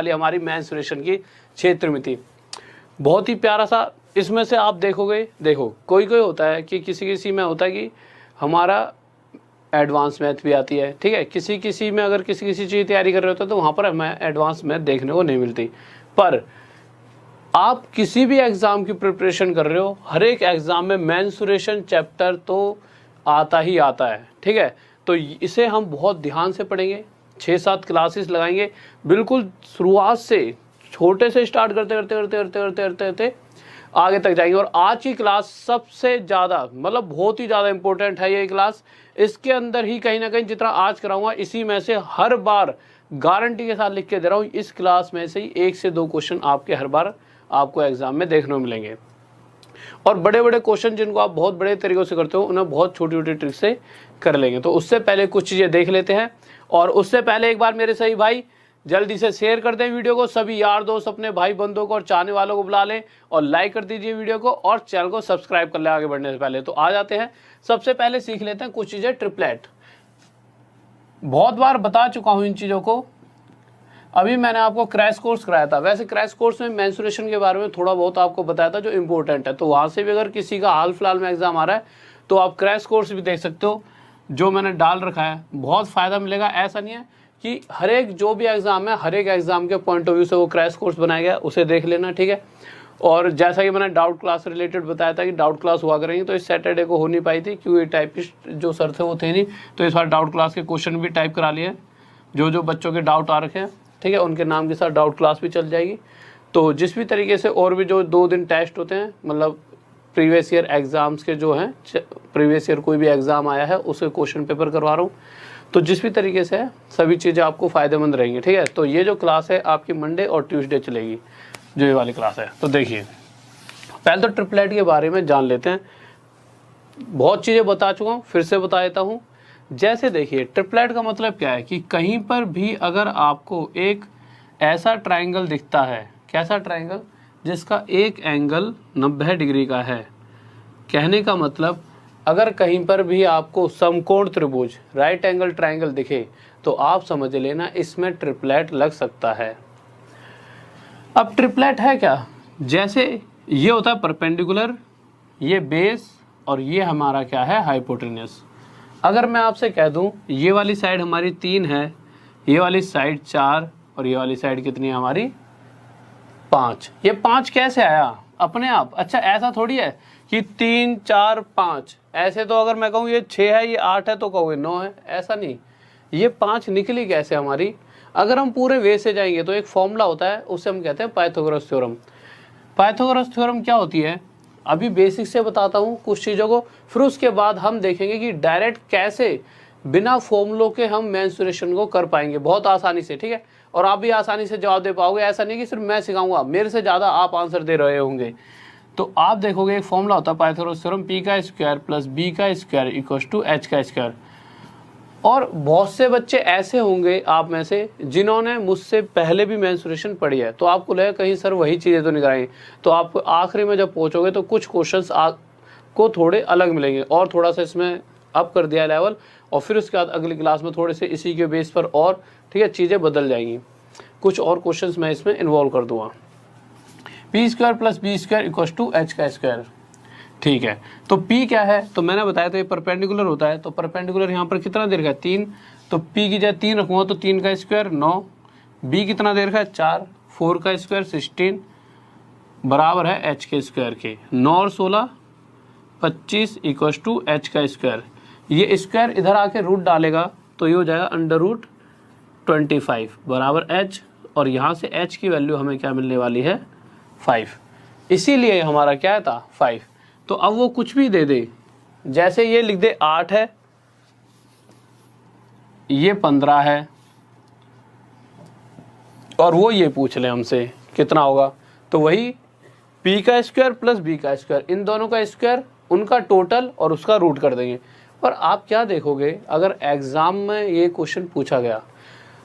वाली हमारी मेंस्ट्रुएशन की क्षेत्र में थी। बहुत ही प्यारा सा। इसमें से आप देखोगे, देखो कोई कोई होता है कि किसी किसी में होता है कि हमारा एडवांस मैथ भी आती है, ठीक है, किसी किसी में अगर किसी किसी चीज़ तैयारी कर रहे होते हैं तो वहाँ पर हमें एडवांस मैथ देखने को नहीं मिलती। पर आप किसी भी एग्ज़ाम की प्रिपरेशन कर रहे हो, हर एक एग्ज़ाम में मेंस्ट्रुएशन चैप्टर तो आता ही आता है, ठीक है। तो इसे हम बहुत ध्यान से पढ़ेंगे, 6-7 क्लासेस लगाएंगे, बिल्कुल शुरुआत से छोटे से स्टार्ट करते करते करते करते करते करते करते आगे तक जाएंगे। और आज की क्लास सबसे ज़्यादा मतलब बहुत ही ज़्यादा इंपॉर्टेंट है ये क्लास। इसके अंदर ही कहीं ना कहीं जितना आज कराऊंगा इसी में से हर बार गारंटी के साथ लिख के दे रहा हूँ, इस क्लास में से ही 1 से 2 क्वेश्चन आपके हर बार आपको एग्जाम में देखने को मिलेंगे। और बड़े बड़े क्वेश्चन जिनको आप बहुत बड़े तरीक़ों से करते हो उन्हें बहुत छोटी छोटी ट्रिक से कर लेंगे। तो उससे पहले कुछ चीज़ें देख लेते हैं। और उससे पहले एक बार मेरे सही भाई जल्दी से शेयर कर दें वीडियो को, सभी यार दोस्त अपने भाई बंधुओं को और चाहने वालों को बुला लें और लाइक कर दीजिए वीडियो को और चैनल को सब्सक्राइब कर लें आगे बढ़ने से पहले। तो आ जाते हैं, सबसे पहले सीख लेते हैं कुछ चीज़ें। ट्रिपलेट बहुत बार बता चुका हूँ इन चीज़ों को, अभी मैंने आपको क्रैश कोर्स कराया था। वैसे क्रैश कोर्स में मेंस्ट्रुएशन के बारे में थोड़ा बहुत आपको बताया था जो इम्पोर्टेंट है, तो वहाँ से भी अगर किसी का हाल फिलहाल में एग्जाम आ रहा है तो आप क्रैश कोर्स भी देख सकते हो जो मैंने डाल रखा है, बहुत फ़ायदा मिलेगा। ऐसा नहीं है कि हर एक जो भी एग्ज़ाम है हर एक एग्ज़ाम के पॉइंट ऑफ व्यू से वो क्रैश कोर्स बनाया गया, उसे देख लेना, ठीक है। और जैसा कि मैंने डाउट क्लास रिलेटेड बताया था कि डाउट क्लास हुआ करेंगे, तो इस सैटरडे को हो नहीं पाई थी क्योंकि टाइपिस्ट जो सर थे वो थे नहीं, तो इस बार डाउट क्लास के क्वेश्चन भी टाइप करा लिए, जो बच्चों के डाउट आ रखे हैं, ठीक है, उनके नाम के साथ डाउट क्लास भी चल जाएगी। तो जिस भी तरीके से और भी जो 2 दिन टेस्ट होते हैं, मतलब प्रीवियस ईयर एग्ज़ाम्स के जो हैं, प्रीवियस ईयर कोई भी एग्ज़ाम आया है उसके क्वेश्चन पेपर करवा रहा हूँ, तो जिस भी तरीके से सभी चीज़ें आपको फ़ायदेमंद रहेंगी, ठीक है। तो ये जो क्लास है आपकी मंडे और ट्यूसडे चलेगी, जो ये वाली क्लास है। तो देखिए पहले तो ट्रिपलेट के बारे में जान लेते हैं। बहुत चीज़ें बता चुका हूँ, फिर से बता देता हूँ। जैसे देखिए ट्रिपलेट का मतलब क्या है कि कहीं पर भी अगर आपको एक ऐसा ट्राइंगल दिखता है, कैसा ट्राइंगल, जिसका एक एंगल 90 डिग्री का है, कहने का मतलब अगर कहीं पर भी आपको समकोण त्रिभुज राइट एंगल ट्राइंगल दिखे तो आप समझ लेना इसमें ट्रिपलेट लग सकता है। अब ट्रिपलेट है क्या, जैसे ये होता है परपेंडिकुलर, ये बेस और ये हमारा क्या है हाइपोटेन्यूस। अगर मैं आपसे कह दूं ये वाली साइड हमारी 3 है, ये वाली साइड 4 और ये वाली साइड कितनी है हमारी 5, ये 5 कैसे आया अपने आप? अच्छा ऐसा थोड़ी है कि 3 4 5, ऐसे तो अगर मैं कहूँ ये 6 है ये 8 है तो कहोगे 9 है, ऐसा नहीं, ये 5 निकली कैसे हमारी? अगर हम पूरे वे से जाएंगे तो एक फॉर्मूला होता है, उससे हम कहते हैं पाइथागोरस थ्योरम। पाइथागोरस थ्योरम क्या होती है, अभी बेसिक से बताता हूँ कुछ चीज़ों को, फिर उसके बाद हम देखेंगे कि डायरेक्ट कैसे बिना फॉर्मूलों के हम मेंस्ट्रुएशन को कर पाएंगे बहुत आसानी से, ठीक है। और आप भी आसानी से जवाब दे पाओगे, ऐसा नहीं कि सिर्फ मैं सिखाऊंगा, मेरे से ज़्यादा आप आंसर दे रहे होंगे। तो आप देखोगे एक फॉर्मूला होता है पाइथागोरस थ्योरम, p का स्क्वायर प्लस b का स्क्वायर इक्वल्स टू h का स्क्वायर। और बहुत से बच्चे ऐसे होंगे आप में से जिन्होंने मुझसे पहले भी मेंस्ट्रुएशन पढ़ी है, तो आपको लगेगा कहीं सर वही चीज़ें तो नहीं कराएंगे, तो आपको आखिरी में जब पहुंचोगे तो कुछ क्वेश्चंस आपको थोड़े अलग मिलेंगे और थोड़ा सा इसमें अप कर दिया लेवल, और फिर उसके बाद अगली क्लास में थोड़े से इसी के बेस पर और, ठीक है, चीज़ें बदल जाएंगी, कुछ और क्वेश्चंस मैं इसमें इन्वॉल्व कर दूँगा। P square plus B square equals to H का स्क्वायर, ठीक है। तो P क्या है, तो मैंने बताया था ये परपेंडिकुलर होता है, तो परपेंडिकुलर यहाँ पर कितना दे रखा है 3, तो P की जगह 3 रखूँगा तो 3 का स्क्वायर 9, B कितना दे रखा है 4, 4 का स्क्वायर 16 बराबर है h के स्क्वायर के, 9 और 16 25 इक्वल्स टू h का स्क्वायर। ये स्क्वायर इधर आके रूट डालेगा तो ये हो जाएगा अंडर रूट 25 बराबर h, और यहाँ से h की वैल्यू हमें क्या मिलने वाली है 5, इसीलिए हमारा क्या था 5। तो अब वो कुछ भी दे दे, जैसे ये लिख दे 8 है, ये 15 है, और वो ये पूछ ले हमसे कितना होगा, तो वही p का स्क्वायर प्लस b का स्क्वायर, इन दोनों का स्क्वायर, उनका टोटल और उसका रूट कर देंगे। पर आप क्या देखोगे, अगर एग्ज़ाम में ये क्वेश्चन पूछा गया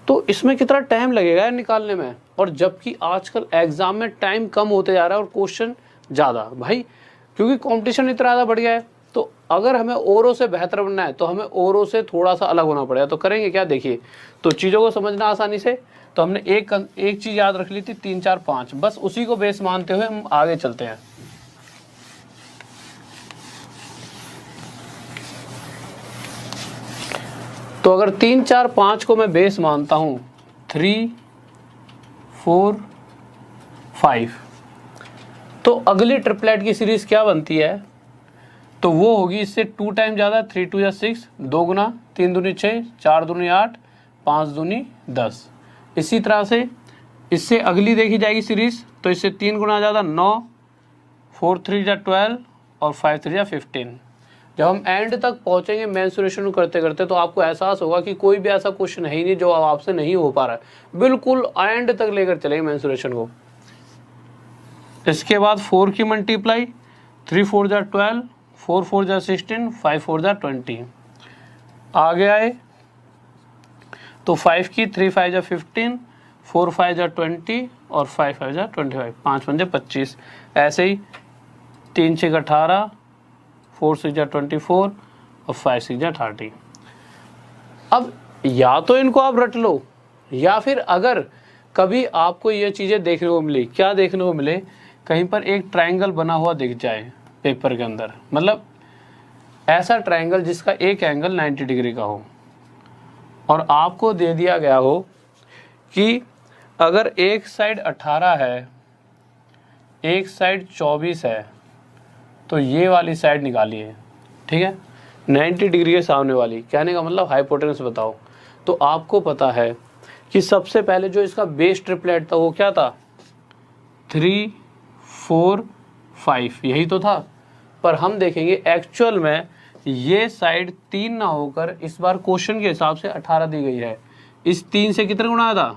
तो इसमें कितना टाइम लगेगा निकालने में, और जबकि आजकल एग्ज़ाम में टाइम कम होते जा रहा है और क्वेश्चन ज़्यादा, भाई क्योंकि कंपटीशन इतना ज़्यादा बढ़ गया है। तो अगर हमें औरों से बेहतर बनना है तो हमें औरों से थोड़ा सा अलग होना पड़ेगा। तो करेंगे क्या, देखिए, तो चीज़ों को समझना आसानी से, तो हमने एक चीज याद रख ली थी 3 4 5, बस उसी को बेस मानते हुए हम आगे चलते हैं। तो अगर 3 4 5 को मैं बेस मानता हूं 3 4 5, तो अगली ट्रिपलेट की सीरीज क्या बनती है, तो वो होगी इससे 2 टाइम ज़्यादा, 3 2 6, 2 गुना 3 दूनी 6, 4 दूनी 8, 5 दूनी 10। इसी तरह से इससे अगली देखी जाएगी सीरीज, तो इससे 3 गुना ज़्यादा 9, 4 3 जा 12 और 5 3 जा 15। जब हम एंड तक पहुंचेंगे मेंसुरेशन करते करते, तो आपको एहसास होगा कि कोई भी ऐसा क्वेश्चन है ही नहीं जो अब आपसे नहीं हो पा रहा है। बिल्कुल एंड तक लेकर चलेंगे मेंसुरेशन को। इसके बाद 4 की मल्टीप्लाई, 3 4 जा 12, 4 4 जा 16, 5 4 जा 20। आगे आए तो 5 की 3 5 जा 15, 4 5 जा 20 और 5 5 जा 25, 5 5 जा 25। ऐसे ही 3 6 18, 4 6 जा 24 और 5 6 जा 30। अब या तो इनको आप रट लो, या फिर अगर कभी आपको ये चीज़ें देखने को मिली, क्या देखने को मिले, कहीं पर एक ट्रायंगल बना हुआ दिख जाए पेपर के अंदर, मतलब ऐसा ट्रायंगल जिसका एक एंगल 90 डिग्री का हो, और आपको दे दिया गया हो कि अगर एक साइड 18 है, एक साइड 24 है, तो ये वाली साइड निकालिए, ठीक है, 90 डिग्री के सामने वाली। कहने का मतलब हाइपोटेनस बताओ। तो आपको पता है कि सबसे पहले जो इसका बेस ट्रिपलेट था वो क्या था, 3 4 5, यही तो था। पर हम देखेंगे एक्चुअल में ये साइड 3 ना होकर इस बार क्वेश्चन के हिसाब से 18 दी गई है। इस 3 से कितने गुना था,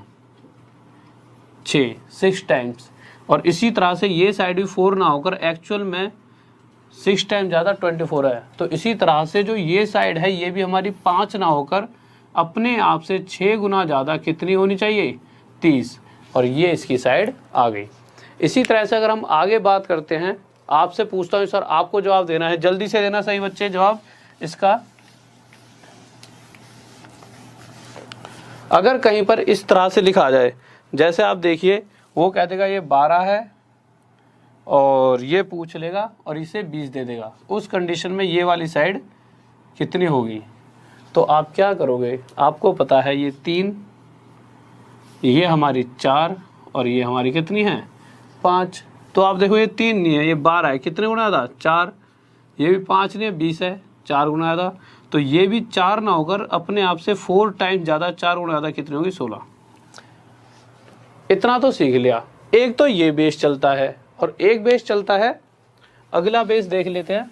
6 टाइम्स। और इसी तरह से ये साइड भी 4 ना होकर एक्चुअल में 6 टाइम ज़्यादा 24 है। तो इसी तरह से जो ये साइड है ये भी हमारी 5 ना होकर अपने आप से 6 गुना ज़्यादा कितनी होनी चाहिए, 30। और ये इसकी साइड आ गई। इसी तरह से अगर हम आगे बात करते हैं, आपसे पूछता हूँ सर आपको जवाब देना है, जल्दी से देना सही बच्चे जवाब इसका। अगर कहीं पर इस तरह से लिखा जाए, जैसे आप देखिए वो कह देगा ये 12 है और ये पूछ लेगा और इसे 20 दे देगा, उस कंडीशन में ये वाली साइड कितनी होगी। तो आप क्या करोगे, आपको पता है ये 3, ये हमारी 4 और ये हमारी कितनी है 5। तो आप देखो ये 3 नहीं है, ये 12 है, कितने गुना था 4, ये भी 5 नहीं है 20 है, 4 गुना था। तो ये भी 4 ना होकर अपने आप से 4 टाइम ज़्यादा, 4 गुना ज़्यादा कितनी होगी 16। इतना तो सीख लिया। एक तो ये बेस चलता है और एक बेस चलता है, अगला बेस देख लेते हैं।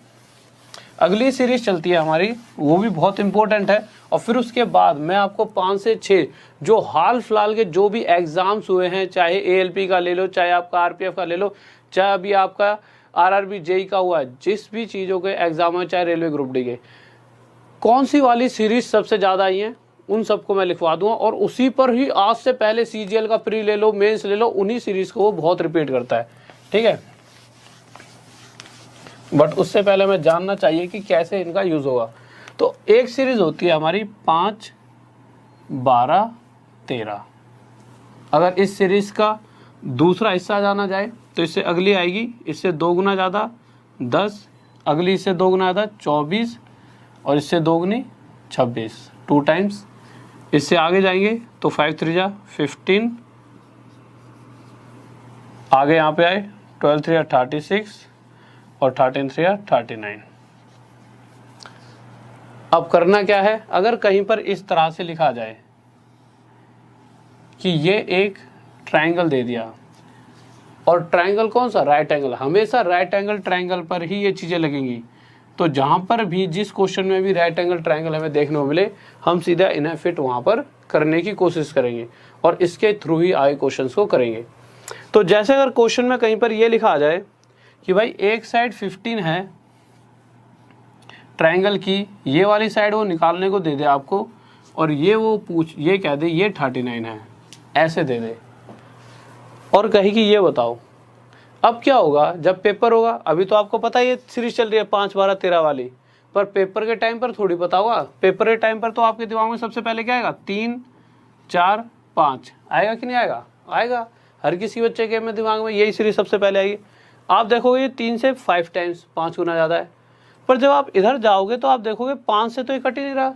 अगली सीरीज चलती है हमारी, वो भी बहुत इंपॉर्टेंट है। और फिर उसके बाद मैं आपको 5 से 6 जो हाल फिलहाल के जो भी एग्जाम्स हुए हैं, चाहे ALP का ले लो, चाहे आपका RPF का ले लो, चाहे अभी आपका RRB JEE का हुआ है, जिस भी चीज़ों के एग्जाम है, चाहे रेलवे ग्रुप डी के, कौन सी वाली सीरीज सबसे ज़्यादा आई हैं उन सबको मैं लिखवा दूंगा। और उसी पर ही आज से पहले CGL का प्री ले लो, मेंस ले लो, उन्हीं सीरीज को वो बहुत रिपीट करता है, ठीक है। बट उससे पहले मैं जानना चाहिए कि कैसे इनका यूज होगा। तो एक सीरीज होती है हमारी 5 12 13। अगर इस सीरीज का दूसरा हिस्सा जाना जाए तो इससे अगली आएगी, इससे 2 गुना ज़्यादा 10, अगली इससे 2 गुना ज़्यादा 24 और इससे 2 गुनी 26, 2 टाइम्स। इससे आगे जाएंगे तो 5 3 जा 15, आगे यहाँ पे आए 12 3 36 और 13 3 39। अब करना क्या है, अगर कहीं पर इस तरह से लिखा जाए कि ये एक ट्रायंगल दे दिया, और ट्रायंगल कौन सा, राइट एंगल, हमेशा राइट एंगल ट्रायंगल पर ही ये चीज़ें लगेंगी। तो जहाँ पर भी जिस क्वेश्चन में भी राइट एंगल ट्रायंगल हमें देखने को मिले, हम सीधा इन्हें फिट वहाँ पर करने की कोशिश करेंगे और इसके थ्रू ही आगे क्वेश्चंस को करेंगे। तो जैसे अगर क्वेश्चन में कहीं पर ये लिखा आ जाए कि भाई एक साइड 15 है ट्रायंगल की, ये वाली साइड वो निकालने को दे दे आपको, और ये वो ये कह दे ये 39 है, ऐसे दे दे, और कहे कि ये बताओ अब क्या होगा जब पेपर होगा। अभी तो आपको पता है ये सीरीज चल रही है 5 12 13 वाली, पर पेपर के टाइम पर थोड़ी पता होगा। पेपर के टाइम पर तो आपके दिमाग में सबसे पहले क्या आएगा, 3 4 5 आएगा कि नहीं आएगा? आएगा। हर किसी बच्चे के में दिमाग में यही सीरीज सबसे पहले आएगी। आप देखोगे ये 3 से 5 टाइम्स 5 गुना ज़्यादा है, पर जब आप इधर जाओगे तो आप देखोगे 5 से तो ये कट ही नहीं रहा।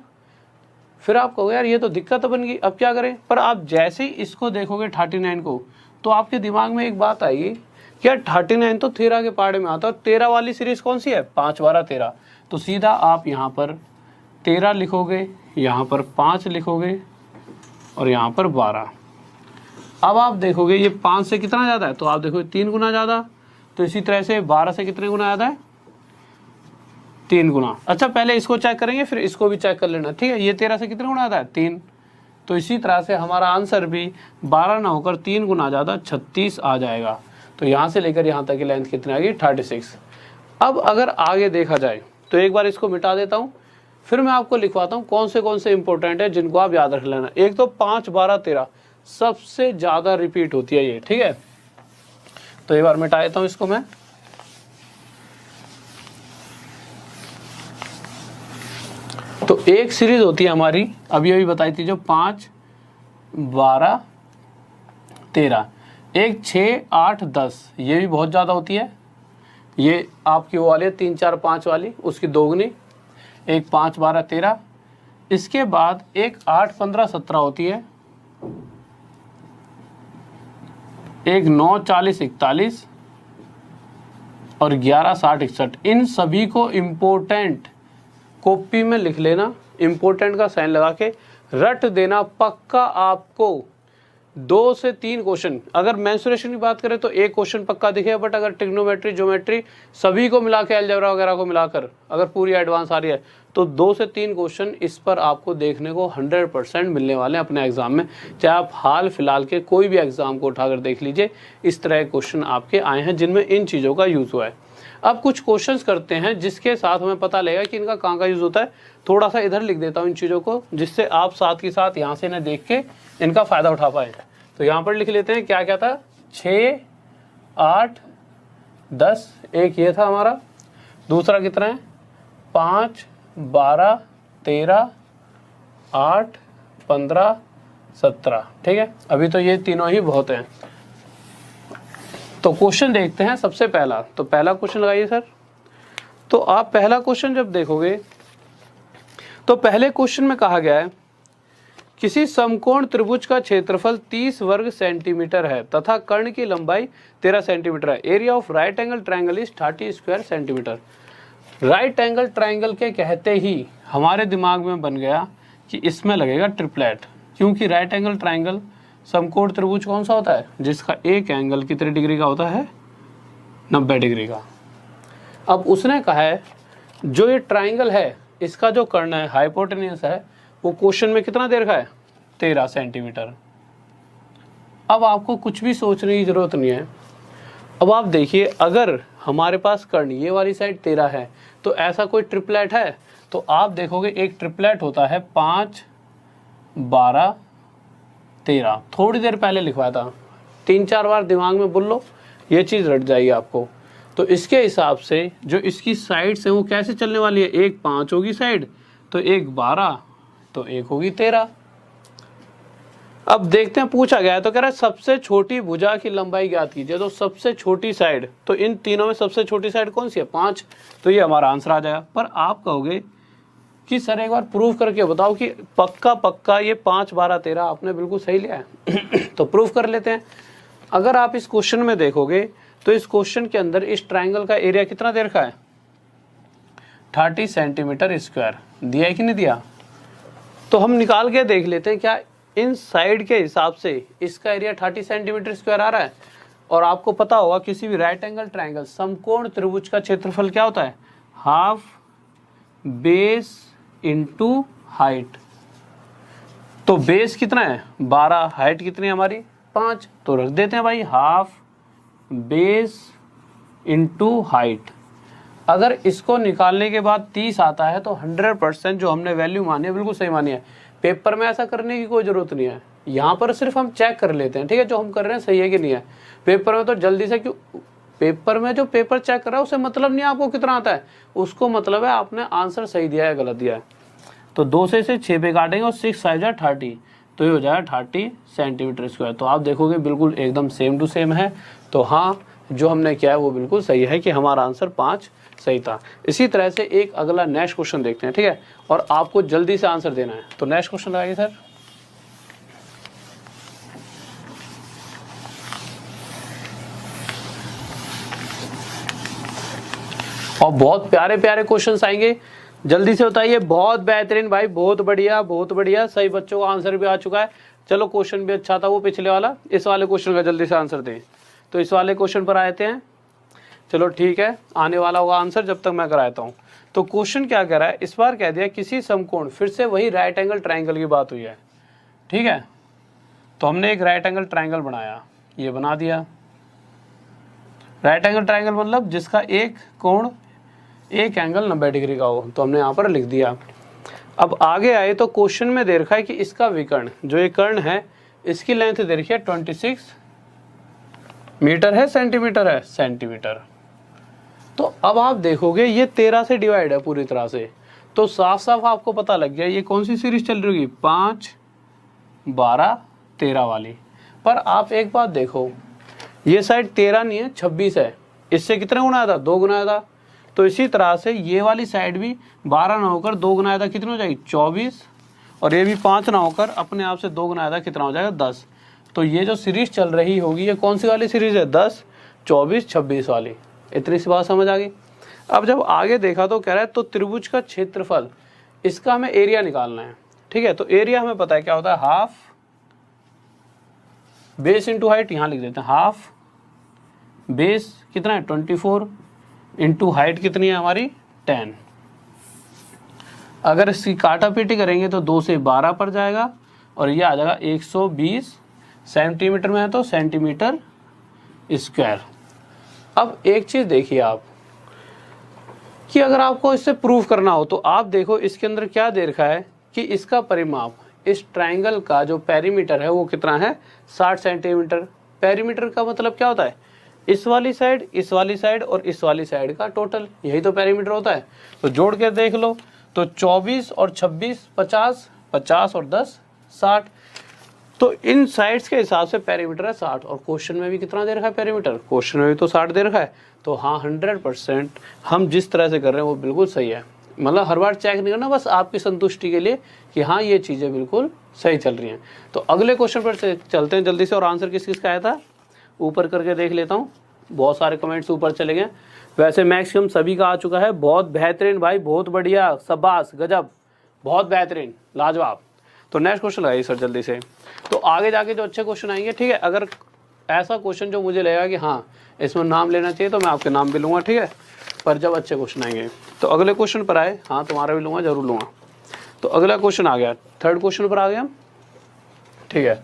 फिर आप कहोगे यार ये तो दिक्कत बन गई, अब क्या करें? पर आप जैसे ही इसको देखोगे 39 को, तो आपके दिमाग में एक बात आएगी कि यार 39 तो 13 के पार्ट में आता है, 13 वाली सीरीज कौन सी है? 5 12 13। तो सीधा आप यहाँ पर 13 लिखोगे, यहाँ पर 5 लिखोगे और यहाँ पर 12। अब आप देखोगे ये 5 से कितना ज़्यादा है, तो आप देखोगे 3 गुना ज़्यादा। तो इसी तरह से 12 से कितने गुना ज़्यादा है? 3 गुना। अच्छा पहले इसको चेक करेंगे फिर इसको भी चेक कर लेना, ठीक है? ये 13 से कितने गुना ज़्यादा है? 3। तो इसी तरह से हमारा आंसर भी 12 ना होकर 3 गुना ज़्यादा 36 आ जाएगा। तो यहाँ से लेकर यहाँ तक की लेंथ कितनी आ गई? 36। अब अगर आगे देखा जाए तो एक बार इसको मिटा देता हूँ, फिर मैं आपको लिखवाता हूँ कौन से इंपॉर्टेंट है जिनको आप याद रख लेना। एक तो 5 12 13 सबसे ज़्यादा रिपीट होती है ये, ठीक है? तो एक बार मिटा देता हूँ इसको मैं। तो एक सीरीज होती है हमारी अभी अभी बताई थी जो 5 12 13, एक 6 8 10, ये भी बहुत ज़्यादा होती है। ये आपकी वो वाली है 3 4 5 वाली, उसकी दोगुनी। एक 5 12 13, इसके बाद एक 8 15 17 होती है, एक 9 40 41 और 11 60 61। इन सभी को इम्पोर्टेंट कॉपी में लिख लेना, इम्पोर्टेंट का साइन लगा के रट देना। पक्का आपको 2 से 3 क्वेश्चन, अगर मेंसुरेशन की बात करें तो एक क्वेश्चन पक्का दिखेगा, बट अगर ट्रिग्नोमेट्री ज्योमेट्री सभी को मिला के अलजेब्रा वगैरह को मिलाकर अगर पूरी एडवांस आ रही है तो 2 से 3 क्वेश्चन इस पर आपको देखने को 100% मिलने वाले हैं अपने एग्जाम में। चाहे आप हाल फिलहाल के कोई भी एग्जाम को उठाकर देख लीजिए, इस तरह के क्वेश्चन आपके आए हैं जिनमें इन चीज़ों का यूज़ हुआ है। अब कुछ क्वेश्चंस करते हैं जिसके साथ हमें पता लगेगा कि इनका कहाँ का यूज़ होता है। थोड़ा सा इधर लिख देता हूँ इन चीज़ों को, जिससे आप साथ के साथ यहाँ से इन्हें देख के इनका फ़ायदा उठा पाए। तो यहाँ पर लिख लेते हैं क्या क्या था। 6 8 10, एक ये था हमारा। दूसरा कितना है? 5 12 13 8 15 17, ठीक है? अभी तो ये तीनों ही बहुत हैं। तो क्वेश्चन देखते हैं सबसे पहला। तो पहला क्वेश्चन लगाइए सर। तो आप पहला क्वेश्चन जब देखोगे तो पहले क्वेश्चन में कहा गया है किसी समकोण त्रिभुज का क्षेत्रफल 30 वर्ग सेंटीमीटर है तथा कर्ण की लंबाई 13 सेंटीमीटर है। Area of right angle triangle is 30 square centimetre. Right angle triangle के कहते ही हमारे दिमाग में बन गया कि इसमें लगेगा ट्रिपलेट, क्योंकि राइट एंगल ट्रायंगल समकोण त्रिभुज कौन सा होता है? जिसका एक एंगल कितने डिग्री का होता है? 90 डिग्री का। अब उसने कहा है जो ये ट्रायंगल है इसका जो कर्ण है, हाइपोटेन्यूस है, वो क्वेश्चन में कितना दे रखा है? 13 सेंटीमीटर। अब आपको कुछ भी सोचने की जरूरत नहीं है। अब आप देखिए, अगर हमारे पास कर्ण ये वाली साइड 13 है तो ऐसा कोई ट्रिपलेट है? तो आप देखोगे एक ट्रिपलेट होता है 5 12 13। थोड़ी देर पहले लिखवाया था, 3-4 बार दिमाग में बोल लो, ये चीज़ रट जाएगी आपको। तो इसके हिसाब से जो इसकी साइड्स हैं वो कैसे चलने वाली है? एक 5 होगी साइड, तो एक 12, तो एक होगी 13। अब देखते हैं, पूछा गया है तो कह रहा है सबसे छोटी भुजा की लंबाई ज्ञात कीजिए। तो सबसे छोटी साइड, तो इन तीनों में सबसे छोटी साइड कौन सी है? 5। तो ये हमारा आंसर आ जाएगा। पर आप कहोगे कि सर एक बार प्रूफ करके बताओ कि पक्का ये 5 12 13 आपने बिल्कुल सही लिया है। तो प्रूफ कर लेते हैं। अगर आप इस क्वेश्चन में देखोगे तो इस क्वेश्चन के अंदर इस ट्रायंगल का एरिया कितना दे रखा है? 30 सेंटीमीटर स्क्वायर दिया है कि नहीं दिया? तो हम निकाल के देख लेते हैं क्या इन साइड के हिसाब से इसका एरिया 30 सेंटीमीटर स्क्वायर आ रहा है। और आपको पता होगा किसी भी राइट एंगल ट्रायंगल समकोण त्रिभुज का क्षेत्रफल क्या होता है? Half base into height. तो बेस कितना है? 12, हाइट कितनी है हमारी? 5। तो रख देते हैं भाई हाफ बेस इंटू हाइट। अगर इसको निकालने के बाद 30 आता है तो 100% जो हमने वैल्यू मानी है बिल्कुल सही मानी है। पेपर में ऐसा करने की कोई ज़रूरत नहीं है, यहाँ पर सिर्फ हम चेक कर लेते हैं, ठीक है, जो हम कर रहे हैं सही है कि नहीं है। पेपर में तो जल्दी से क्यों, पेपर में जो पेपर चेक कर रहा है उसे मतलब नहीं आपको कितना आता है, उसको मतलब है आपने आंसर सही दिया है गलत दिया है। तो 2 से इसे 6 पे काटेंगे और 6 5 जा 30। तो ये हो जाएगा 30 सेंटीमीटर स्क्वायर। तो आप देखोगे बिल्कुल एकदम सेम टू सेम है। तो हाँ, जो हमने किया है वो बिल्कुल सही है कि हमारा आंसर 5 सही था। इसी तरह से एक अगला नेक्स्ट क्वेश्चन देखते हैं, ठीक है, और आपको जल्दी से आंसर देना है। तो नेक्स्ट क्वेश्चन आएगा सर। और बहुत प्यारे प्यारे क्वेश्चंस आएंगे, जल्दी से बताइए। बहुत बेहतरीन भाई, बहुत बढ़िया बहुत बढ़िया। सही बच्चों का आंसर भी आ चुका है। चलो क्वेश्चन भी अच्छा था वो पिछले वाला। इस वाले क्वेश्चन का जल्दी से आंसर दें। तो इस वाले क्वेश्चन पर आते हैं। चलो ठीक है, आने वाला होगा आंसर जब तक मैं कराता हूँ। तो क्वेश्चन क्या कह रहा है, इस बार कह दिया किसी समकोण, फिर से वही राइट एंगल ट्राइंगल की बात हुई है, ठीक है। तो हमने एक राइट एंगल ट्राइंगल बनाया, ये बना दिया। राइट एंगल ट्राइंगल मतलब जिसका एक कोण, एक एंगल 90 डिग्री का हो, तो हमने यहाँ पर लिख दिया। अब आगे आए तो क्वेश्चन में दे रखा है कि इसका विकर्ण, जो ये कर्ण है, इसकी लेंथ दे रखी है 26 मीटर है, सेंटीमीटर है, सेंटीमीटर। तो अब आप देखोगे ये 13 से डिवाइड है पूरी तरह से, तो साफ साफ आपको पता लग गया ये कौन सी सीरीज चल रही होगी, 5, 12, 13 वाली। पर आप एक बात देखो, ये साइड 13 नहीं है, 26 है। इससे कितने गुना आया था, 2 गुना आया था। तो इसी तरह से ये वाली साइड भी 12 ना होकर 2 गुना आया था, कितनी हो जाएगी, 24। और ये भी 5 ना होकर अपने आप से 2 गुना आया था, कितना हो जाएगा, 10। तो ये जो सीरीज चल रही होगी ये कौन सी वाली सीरीज है, 10, 24, 26 वाली। इतनी सी बात समझ आ गई। अब जब आगे देखा तो कह रहा है तो त्रिभुज का क्षेत्रफल, इसका हमें एरिया निकालना है, ठीक है। तो एरिया हमें पता है क्या होता है, हाफ बेस इंटू हाइट। यहाँ लिख देते हैं हाफ बेस कितना है 24 इंटू हाइट कितनी है हमारी 10। अगर इसकी काटापीटी करेंगे तो 2 से 12 पर जाएगा और ये आ जाएगा 120 सेंटीमीटर में है, तो सेंटीमीटर स्क्वायर। अब एक चीज देखिए आप कि अगर आपको इससे प्रूफ करना हो तो आप देखो इसके अंदर क्या दे रखा है कि इसका परिमाप, इस ट्राइंगल का जो पेरीमीटर है वो कितना है, 60 सेंटीमीटर। पेरीमीटर का मतलब क्या होता है, इस वाली साइड, इस वाली साइड और इस वाली साइड का टोटल, यही तो पेरीमीटर होता है। तो जोड़ के देख लो, तो 24 और 26 50, 50 और 10 60। तो इन साइड्स के हिसाब से पेरीमीटर है 60। और क्वेश्चन में भी कितना दे रखा है पेरीमीटर, क्वेश्चन में भी तो 60 दे रखा है। तो हाँ 100% हम जिस तरह से कर रहे हैं वो बिल्कुल सही है। मतलब हर बार चेक नहीं करना, बस आपकी संतुष्टि के लिए कि हाँ ये चीज़ें बिल्कुल सही चल रही हैं। तो अगले क्वेश्चन पर चलते हैं जल्दी से। और आंसर किस किस का आया था, ऊपर करके देख लेता हूँ। बहुत सारे कमेंट्स ऊपर चले गए, वैसे मैक्सिमम सभी का आ चुका है। बहुत बेहतरीन भाई, बहुत बढ़िया, शाबाश, गजब, बहुत बेहतरीन, लाजवाब। तो नेक्स्ट क्वेश्चन लगाइए सर जल्दी से। तो आगे जाके जो अच्छे क्वेश्चन आएंगे, ठीक है, अगर ऐसा क्वेश्चन जो मुझे लगेगा कि हाँ इसमें नाम लेना चाहिए तो मैं आपके नाम भी लूँगा, ठीक है। पर जब अच्छे क्वेश्चन आएंगे तो अगले क्वेश्चन पर आए, हाँ तुम्हारा भी लूँगा, जरूर लूँगा। तो अगला क्वेश्चन आ गया, थर्ड क्वेश्चन पर आ गया हम, ठीक है।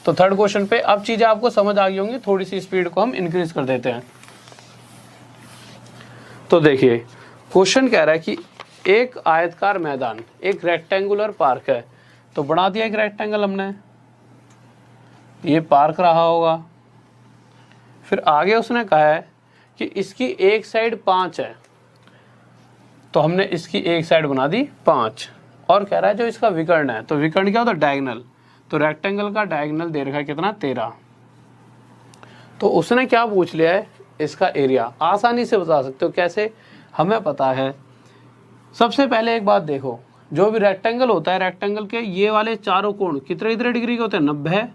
तो थर्ड क्वेश्चन पे अब चीज़ें आपको समझ आ गई होंगी, थोड़ी सी स्पीड को हम इंक्रीज कर देते हैं। तो देखिए क्वेश्चन कह रहा है कि एक आयतकार मैदान, एक रेक्टेंगुलर पार्क है। तो बना दिया एक रेक्टेंगल हमने, ये पार्क रहा होगा। फिर आगे उसने कहा है कि इसकी एक साइड 5 है, तो हमने इसकी एक साइड बना दी 5। और कह रहा है जो इसका विकर्ण है, तो विकर्ण क्या होता है, डायगोनल। तो रेक्टेंगल का डायगोनल दे रखा है कितना, 13। तो उसने क्या पूछ लिया है, इसका एरिया। आसानी से बता सकते हो कैसे, हमें पता है। सबसे पहले एक बात देखो, जो भी रेक्टेंगल होता है, रेक्टेंगल के ये वाले चारों कोण कितने कितने डिग्री के होते हैं, 90 है,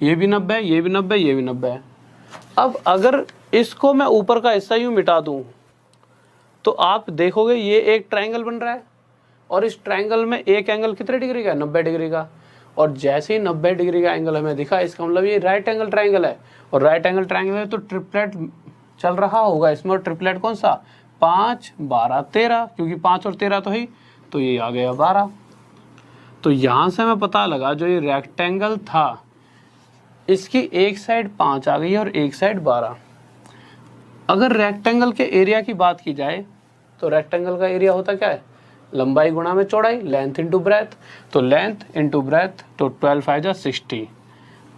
ये भी 90 है, ये भी 90 है, ये भी 90 है। अब अगर इसको मैं ऊपर का हिस्सा यूं मिटा दूं तो आप देखोगे ये एक ट्रायंगल बन रहा है, और इस ट्रायंगल में एक एंगल कितने डिग्री का है, 90 डिग्री का। और जैसे ही 90 डिग्री का एंगल हमें दिखा, इसका मतलब ये राइट एंगल ट्रायंगल है। और राइट एंगल ट्रायंगल है तो ट्रिपलेट चल रहा होगा इसमें। और ट्रिपलेट कौन सा, 5, 12, 13, क्योंकि 5 और 13 तो ही, तो ये आ गया 12। तो यहाँ से हमें पता लगा जो ये रेक्टेंगल था, इसकी एक साइड 5 आ गई और एक साइड 12। अगर रेक्टेंगल के एरिया की बात की जाए तो रेक्टेंगल का एरिया होता क्या है, लंबाई गुणा में चौड़ाई, लेंथ इंटू ब्रेथ। तो लेंथ इंटू ब्रेथ, तो 12 5 जा 60।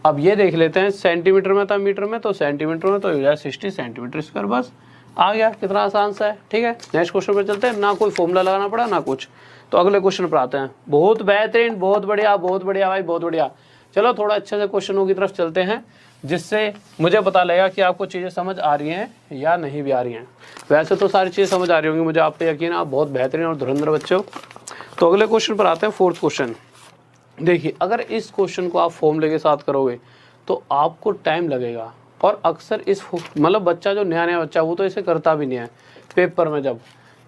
अब ये देख लेते हैं, सेंटीमीटर में था मीटर में, तो सेंटीमीटर में तो हो जाए 60 सेंटीमीटर स्क्वायर। बस आ गया, कितना आसान सा है, ठीक है। नेक्स्ट क्वेश्चन पर चलते हैं, ना कोई फॉर्मूला लगाना पड़ा ना कुछ। तो अगले क्वेश्चन पर आते हैं। बहुत बेहतरीन, बहुत बढ़िया, बहुत बढ़िया भाई, बहुत बढ़िया। चलो थोड़ा अच्छे से क्वेश्चनों की तरफ चलते हैं, जिससे मुझे पता लगेगा कि आपको चीज़ें समझ आ रही हैं या नहीं भी आ रही हैं। वैसे तो सारी चीज़ें समझ आ रही होंगी, मुझे आप पे यकीन है, आप बहुत बेहतरीन और धुरंधर बच्चे हो। तो अगले क्वेश्चन पर आते हैं, फोर्थ क्वेश्चन। देखिए, अगर इस क्वेश्चन को आप फॉर्मूले के साथ करोगे तो आपको टाइम लगेगा, और अक्सर इस मतलब बच्चा जो नया नया बच्चा वो तो इसे करता भी नहीं है पेपर में जब।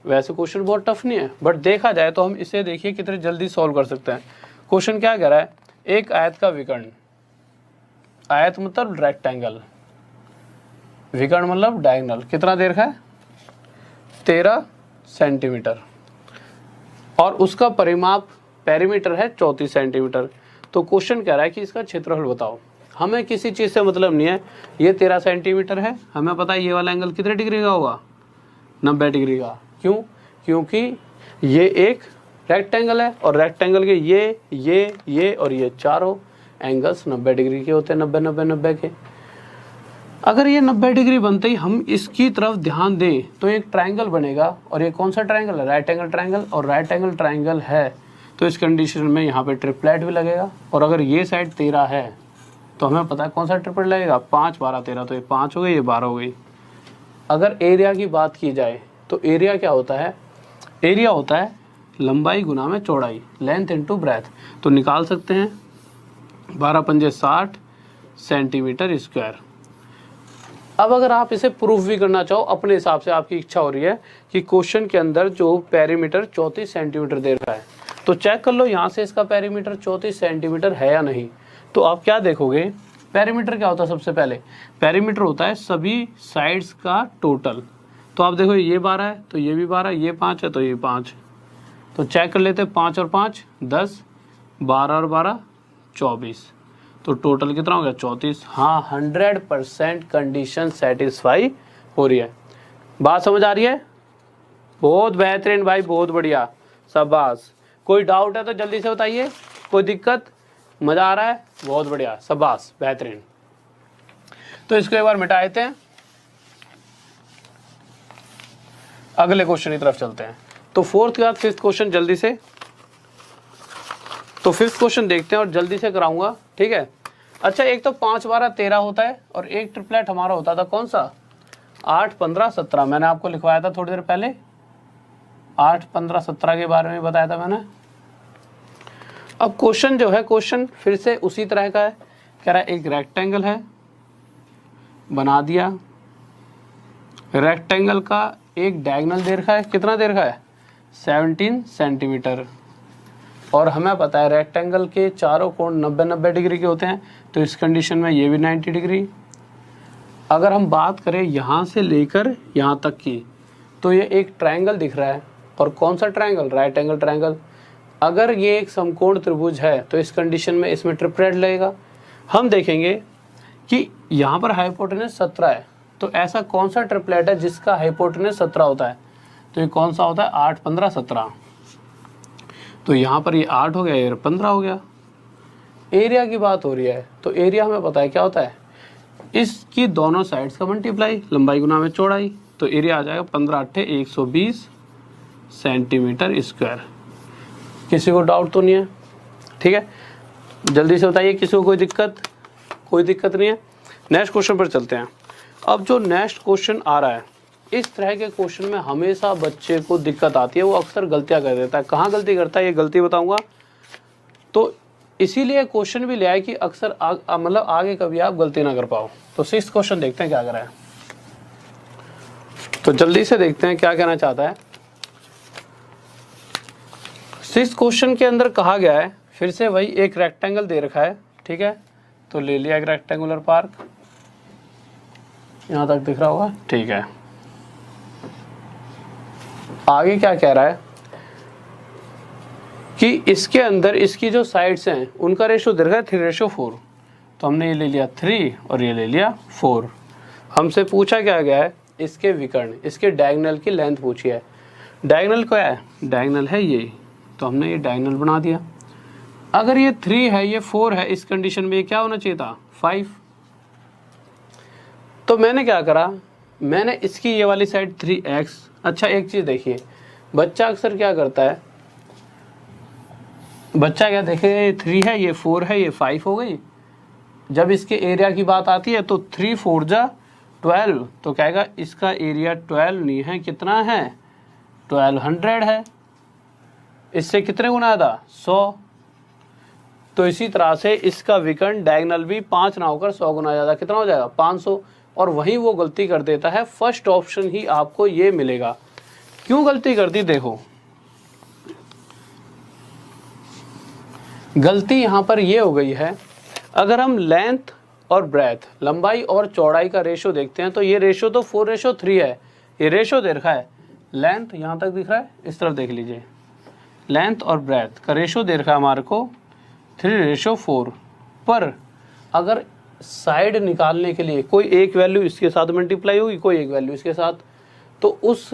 वैसे क्वेश्चन बहुत टफ नहीं है, बट देखा जाए तो हम इसे देखिए कितने जल्दी सॉल्व कर सकते हैं। क्वेश्चन क्या कह रहा है, एक आयत का विकर्ण, आयत मतलब रेक्टेंगल, विकर्ण मतलब डायगोनल, कितना देर का है 13 सेंटीमीटर, और उसका परिमाप पेरीमीटर है 34 सेंटीमीटर। तो क्वेश्चन कह रहा है कि इसका क्षेत्रफल बताओ। हमें किसी चीज़ से मतलब नहीं है, ये 13 सेंटीमीटर है, हमें पता है ये वाला एंगल कितने डिग्री का होगा, 90 डिग्री का। क्यों? क्योंकि ये एक रेक्टेंगल है, और रेक्टेंगल के ये और ये चारों एंगल्स 90 डिग्री के होते हैं, 90 90 90 के। अगर ये 90 डिग्री बनते ही हम इसकी तरफ ध्यान दें तो एक ट्रायंगल बनेगा, और ये कौन सा ट्रायंगल है, राइट एंगल ट्रायंगल, और राइट एंगल ट्रायंगल है तो इस कंडीशन में यहाँ पे ट्रिपलेट भी लगेगा। और अगर ये साइड 13 है तो हमें पता है कौन सा ट्रिपलेट लगेगा, 5 12 13, तो ये 5 हो गई, ये 12 हो गई। अगर एरिया की बात की जाए तो एरिया क्या होता है, एरिया होता है लंबाई गुना में चौड़ाई, लेंथ इनटू ब्रेथ। तो निकाल सकते हैं 12 पंजे 60 सेंटीमीटर स्क्वायर। अब अगर आप इसे प्रूफ भी करना चाहो अपने हिसाब से, आपकी इच्छा हो रही है कि क्वेश्चन के अंदर जो पेरीमीटर 34 सेंटीमीटर दे रहा है, तो चेक कर लो यहाँ से इसका पेरीमीटर 34 सेंटीमीटर है या नहीं। तो आप क्या देखोगे, पेरीमीटर क्या होता है, सबसे पहले पेरीमीटर होता है सभी साइड्स का टोटल। तो आप देखो ये 12 है तो ये भी 12, ये 5 है तो ये 5, तो चेक कर लेते हैं, 5 और 5 10, 12 और 12 24, तो टोटल कितना हो गया 34। हाँ, 100% कंडीशन सेटिस्फाई हो रही है। बात समझ आ रही है? बहुत बेहतरीन भाई, बहुत बढ़िया, शाबाश। कोई डाउट है तो जल्दी से बताइए, कोई दिक्कत, मजा आ रहा है, बहुत बढ़िया, शाबाश, बेहतरीन। तो इसको एक बार मिटा देते हैं, अगले क्वेश्चन की तरफ चलते हैं। तो फोर्थ के बाद फिफ्थ क्वेश्चन जल्दी से, तो फिफ्थ क्वेश्चन देखते हैं और जल्दी से कराऊंगा, ठीक है। अच्छा, एक तो 5 12 13 होता है, और एक ट्रिपलेट हमारा होता था कौन सा, 8 15 17। मैंने आपको लिखवाया था थोड़ी देर पहले, 8 15 17 के बारे में बताया था मैंने। अब क्वेश्चन जो है, क्वेश्चन फिर से उसी तरह का है, कह रहा है एक रेक्टेंगल है, बना दिया, रेक्टेंगल का एक डायगोनल दे रखा है, कितना दे रखा है 17 सेंटीमीटर, और हमें पता है रेक्टेंगल के चारों कोण 90 90 डिग्री के होते हैं, तो इस कंडीशन में ये भी 90 डिग्री। अगर हम बात करें यहाँ से लेकर यहाँ तक की, तो ये एक ट्रायंगल दिख रहा है, और कौन सा ट्रायंगल, राइट एंगल ट्रायंगल। अगर ये एक समकोण त्रिभुज है तो इस कंडीशन में इसमें ट्रिपलेट लगेगा। हम देखेंगे कि यहाँ पर हाइपोटेनस 17 है, तो ऐसा कौन सा ट्रिपलेट है जिसका हाइपोटेनस 17 होता है, तो ये कौन सा होता है, 8 15 17। तो यहाँ पर ये 8 हो गया, ये 15 हो गया। एरिया की बात हो रही है, तो एरिया हमें पता है क्या होता है, इसकी दोनों साइड्स का मल्टीप्लाई, लंबाई गुना में चौड़ाई, तो एरिया आ जाएगा 15 8 120 सेंटीमीटर स्क्वायर। किसी को डाउट तो नहीं है? ठीक है, जल्दी से बताइए, किसी को कोई दिक्कत? कोई दिक्कत नहीं है। नेक्स्ट क्वेश्चन पर चलते हैं। अब जो नेक्स्ट क्वेश्चन आ रहा है, इस तरह के क्वेश्चन में हमेशा बच्चे को दिक्कत आती है, वो अक्सर गलतियां कर देता है। कहाँ गलती करता है, ये गलती बताऊंगा। तो इसीलिए क्वेश्चन भी ले आए कि अक्सर मतलब आगे कभी आप गलती ना कर पाओ। तो सिक्स्थ क्वेश्चन देखते हैं क्या कर रहा है, तो जल्दी से देखते हैं क्या कहना चाहता है। सिक्स्थ क्वेश्चन के अंदर कहा गया है, फिर से वही एक रेक्टेंगल दे रखा है, ठीक है, तो ले लिया एक रेक्टेंगुलर पार्क, यहां तक दिख रहा होगा, ठीक है। आगे क्या कह रहा है कि इसके अंदर इसकी जो साइड्स हैं उनका रेशो दे रखा है 3:4, तो हमने ये ले लिया 3 और ये ले लिया 4। हमसे पूछा क्या गया है, इसके विकर्ण, इसके डायगोनल की लेंथ पूछी है। डायगोनल क्या है, डायगोनल है ये, तो हमने ये डायगोनल बना दिया। अगर ये 3 है, ये 4 है, इस कंडीशन में ये क्या होना चाहिए था 5। तो मैंने क्या करा, मैंने इसकी ये वाली साइड 3x। अच्छा, एक चीज़ देखिए, बच्चा अक्सर क्या करता है, बच्चा क्या देखेगा, ये 3 है, ये 4 है, ये 5 हो गई। जब इसके एरिया की बात आती है तो 3 4 जा 12, तो कहेगा इसका एरिया 12 नहीं है, कितना है 1200 है। इससे कितने गुना था 100। तो इसी तरह से इसका विकर्ण डायगोनल भी 5 ना होकर 100 गुना ज़्यादा, कितना हो जाएगा 500। और वहीं वो गलती कर देता है, फर्स्ट ऑप्शन ही आपको ये मिलेगा। क्यों गलती कर दी, देखो गलती यहाँ पर ये हो गई है, अगर हम लेंथ और ब्रेथ, लंबाई और चौड़ाई का रेशो देखते हैं तो ये रेशो तो 4:3 है। ये रेशो दे रखा है, लेंथ यहाँ तक दिख रहा है, इस तरफ देख लीजिए, लेंथ और ब्रेथ का रेशो दे रखा है हमारे को 3:4। पर अगर साइड निकालने के लिए कोई एक वैल्यू इसके साथ मल्टीप्लाई होगी, कोई एक वैल्यू इसके साथ, तो उस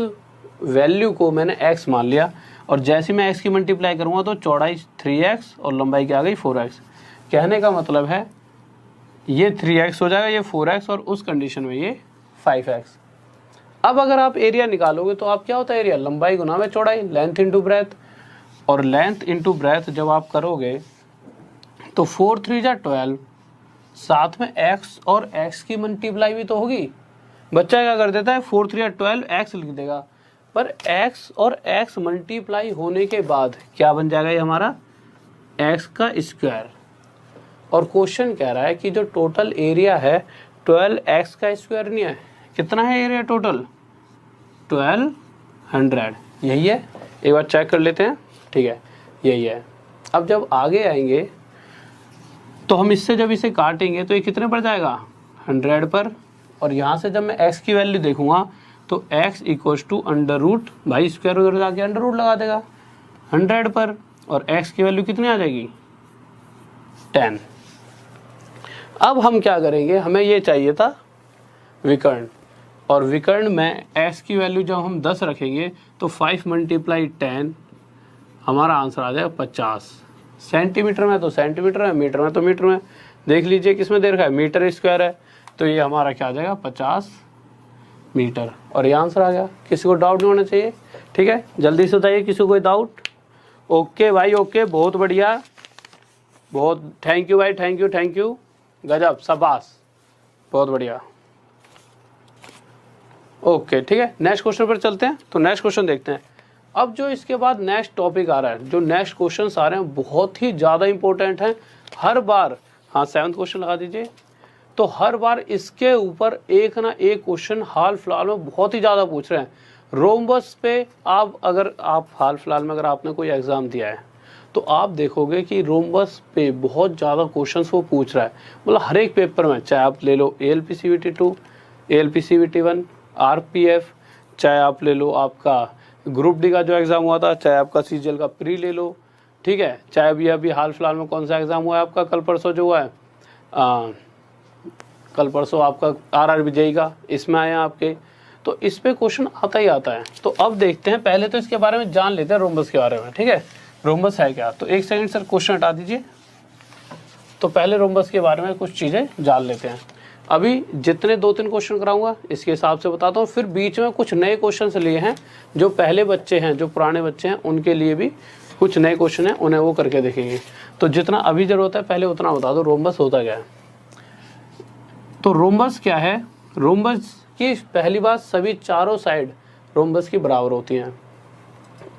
वैल्यू को मैंने x मान लिया, और जैसे मैं x की मल्टीप्लाई करूँगा तो चौड़ाई 3x और लंबाई क्या आ गई 4x। कहने का मतलब है ये 3x हो जाएगा, ये 4x, और उस कंडीशन में ये 5x। अब अगर आप एरिया निकालोगे तो आप क्या होता है, एरिया लंबाई गुना में चौड़ाई, लेंथ इंटू ब्रेथ। और लेंथ इंटू ब्रेथ जब आप करोगे तो 4 3 जा 12, साथ में x और x की मल्टीप्लाई भी तो होगी। बच्चा क्या कर देता है 4 3 जा 12 x लिख देगा, पर x और x मल्टीप्लाई होने के बाद क्या बन जाएगा, ये हमारा x का स्क्वायर। और क्वेश्चन कह रहा है कि जो टोटल एरिया है 12x का स्क्वायर नहीं है, कितना है एरिया टोटल 1200, यही है। एक बार चेक कर लेते हैं, ठीक है यही है। अब जब आगे आएंगे तो हम इससे जब इसे काटेंगे तो ये कितने पर जाएगा 100 पर, और यहाँ से जब मैं x की वैल्यू देखूंगा तो x equals to under root, भाई स्क्वायर उधर जाके अंडर रूट लगा देगा 100 पर, और x की वैल्यू कितनी आ जाएगी 10। अब हम क्या करेंगे, हमें ये चाहिए था विकर्ण, और विकर्ण में x की वैल्यू जब हम 10 रखेंगे तो 5 × 10 हमारा आंसर आ जाएगा 50। सेंटीमीटर में तो सेंटीमीटर में, मीटर में तो मीटर में, देख लीजिए किस में दे रखा है मीटर स्क्वायर है, तो ये हमारा क्या आ जाएगा 50 मीटर, और ये आंसर आ गया। किसी को डाउट नहीं होना चाहिए, ठीक है जल्दी से बताइए किसी को कोई डाउट। ओके भाई ओके, बहुत बढ़िया, बहुत थैंक यू भाई, थैंक यू गजब शाबाश, बहुत बढ़िया। ओके ठीक है, नेक्स्ट क्वेश्चन पर चलते हैं। तो नेक्स्ट क्वेश्चन देखते हैं। अब जो इसके बाद नेक्स्ट टॉपिक आ रहा है, जो नेक्स्ट क्वेश्चन आ रहे हैं बहुत ही ज़्यादा इंपॉर्टेंट हैं हर बार। हाँ 7th क्वेश्चन लगा दीजिए। तो हर बार इसके ऊपर एक ना एक क्वेश्चन हाल फिलहाल में बहुत ही ज़्यादा पूछ रहे हैं। रोम्बस पे अगर आप हाल फिलहाल में अगर आपने कोई एग्ज़ाम दिया है तो आप देखोगे कि रोम्बस पे बहुत ज़्यादा क्वेश्चंस वो पूछ रहा है, मतलब हर एक पेपर में, चाहे आप ले लो ALP CVT 2, ALP CVT 1, RPF, चाहे आप ले लो आपका ग्रुप डी का जो एग्ज़ाम हुआ था, चाहे आपका CGL का प्री ले लो, ठीक है, चाहे अभी हाल फिलहाल में कौन सा एग्ज़ाम हुआ है आपका, कल परसों जो हुआ है, कल परसों आपका RRB JEE का, इसमें आया आपके, तो इस पे क्वेश्चन आता ही आता है। तो अब देखते हैं, पहले तो इसके बारे में जान लेते हैं रोम्बस के बारे में, ठीक है रोम्बस है क्या। तो एक सेकंड सर क्वेश्चन हटा दीजिए। तो पहले रोम्बस के बारे में कुछ चीज़ें जान लेते हैं। अभी जितने 2-3 क्वेश्चन कराऊंगा इसके हिसाब से बताता हूँ, फिर बीच में कुछ नए क्वेश्चन लिए हैं, जो पहले बच्चे हैं, जो पुराने बच्चे हैं, उनके लिए भी कुछ नए क्वेश्चन हैं, उन्हें वो करके देखेंगे। तो जितना अभी जरूरत है पहले उतना बता दो, रोम्बस होता क्या है। तो रोम्बस क्या है, रोम्बस की पहली बात, सभी चारों साइड रोम्बस की बराबर होती हैं,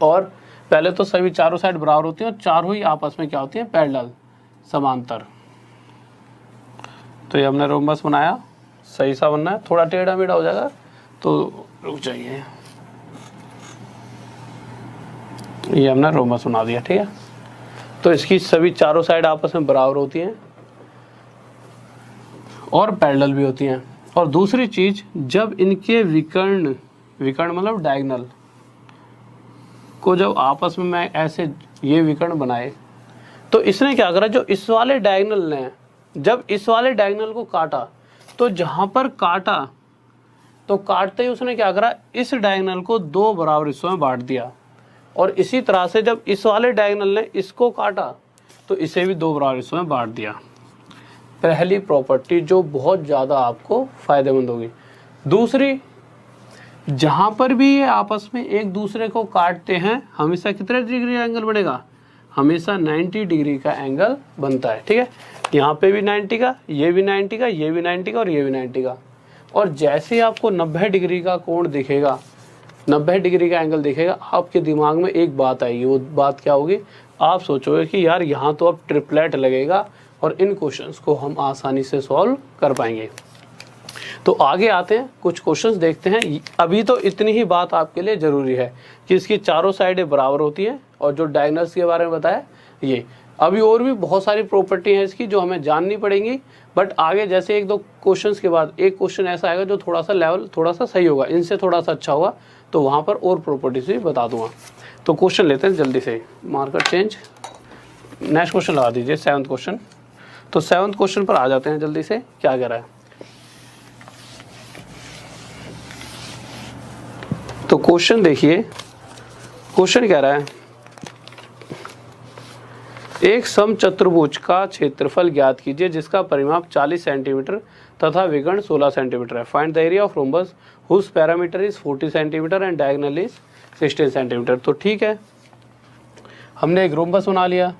और पहले तो सभी चारों साइड बराबर होती हैं, और चारों ही आपस में क्या होती हैं पैरेलल, समांतर। तो ये हमने रोम्बस बनाया, सही सा बनना है, थोड़ा टेढ़ा मेढ़ा हो जाएगा तो रुक जाइए। ये हमने रोम्बस बना दिया, ठीक है। तो इसकी सभी चारों साइड आपस में बराबर होती हैं और पैरेलल भी होती हैं। और दूसरी चीज़, जब इनके विकर्ण मतलब डायगोनल को जब आपस में मैं ऐसे ये विकर्ण बनाए, तो इसने क्या करा, जो इस वाले डायगोनल ने जब इस वाले डायगोनल को काटा, तो जहाँ पर काटा तो काटते ही उसने क्या करा, इस डायगोनल को 2 बराबर हिस्सों में बांट दिया, और इसी तरह से जब इस वाले डायगोनल ने इसको काटा तो इसे भी 2 बराबर हिस्सों में बांट दिया। पहली प्रॉपर्टी जो बहुत ज़्यादा आपको फ़ायदेमंद होगी। दूसरी, जहाँ पर भी ये आपस में एक दूसरे को काटते हैं, हमेशा कितने डिग्री एंगल बनेगा, हमेशा 90 डिग्री का एंगल बनता है। ठीक है, यहाँ पे भी 90 का, ये भी 90 का, ये भी 90 का और ये भी 90 का। और जैसे ही आपको 90 डिग्री का कोण दिखेगा, 90 डिग्री का एंगल दिखेगा, आपके दिमाग में एक बात आएगी। वो बात क्या होगी? आप सोचोगे कि यार यहाँ तो अब ट्रिपलेट लगेगा और इन क्वेश्चंस को हम आसानी से सॉल्व कर पाएंगे। तो आगे आते हैं, कुछ क्वेश्चंस देखते हैं। अभी तो इतनी ही बात आपके लिए ज़रूरी है कि इसकी चारों साइडें बराबर होती हैं और जो डायगोनल्स के बारे में बताया ये। अभी और भी बहुत सारी प्रॉपर्टी है इसकी जो हमें जाननी पड़ेंगी, बट आगे जैसे एक दो क्वेश्चंस के बाद एक क्वेश्चन ऐसा आएगा जो थोड़ा सा लेवल थोड़ा सा सही होगा, इनसे थोड़ा सा अच्छा होगा, तो वहाँ पर और प्रॉपर्टीज भी बता दूंगा। तो क्वेश्चन लेते हैं जल्दी से, मार्कर चेंज, नेक्स्ट क्वेश्चन लगा दीजिए, 7th क्वेश्चन। तो 7th क्वेश्चन पर आ जाते हैं जल्दी से, क्या कह रहा है। तो क्वेश्चन देखिए, क्वेश्चन कह रहा है एक समचतुर्भुज का क्षेत्रफल ज्ञात कीजिए जिसका परिमाप 40 सेंटीमीटर तथा विकर्ण 16 सेंटीमीटर है। Find the area of rhombus whose parameter is 40 centimetre and diagonal is 16 centimetre. तो ठीक है, हमने एक रोम्बस बना लिया।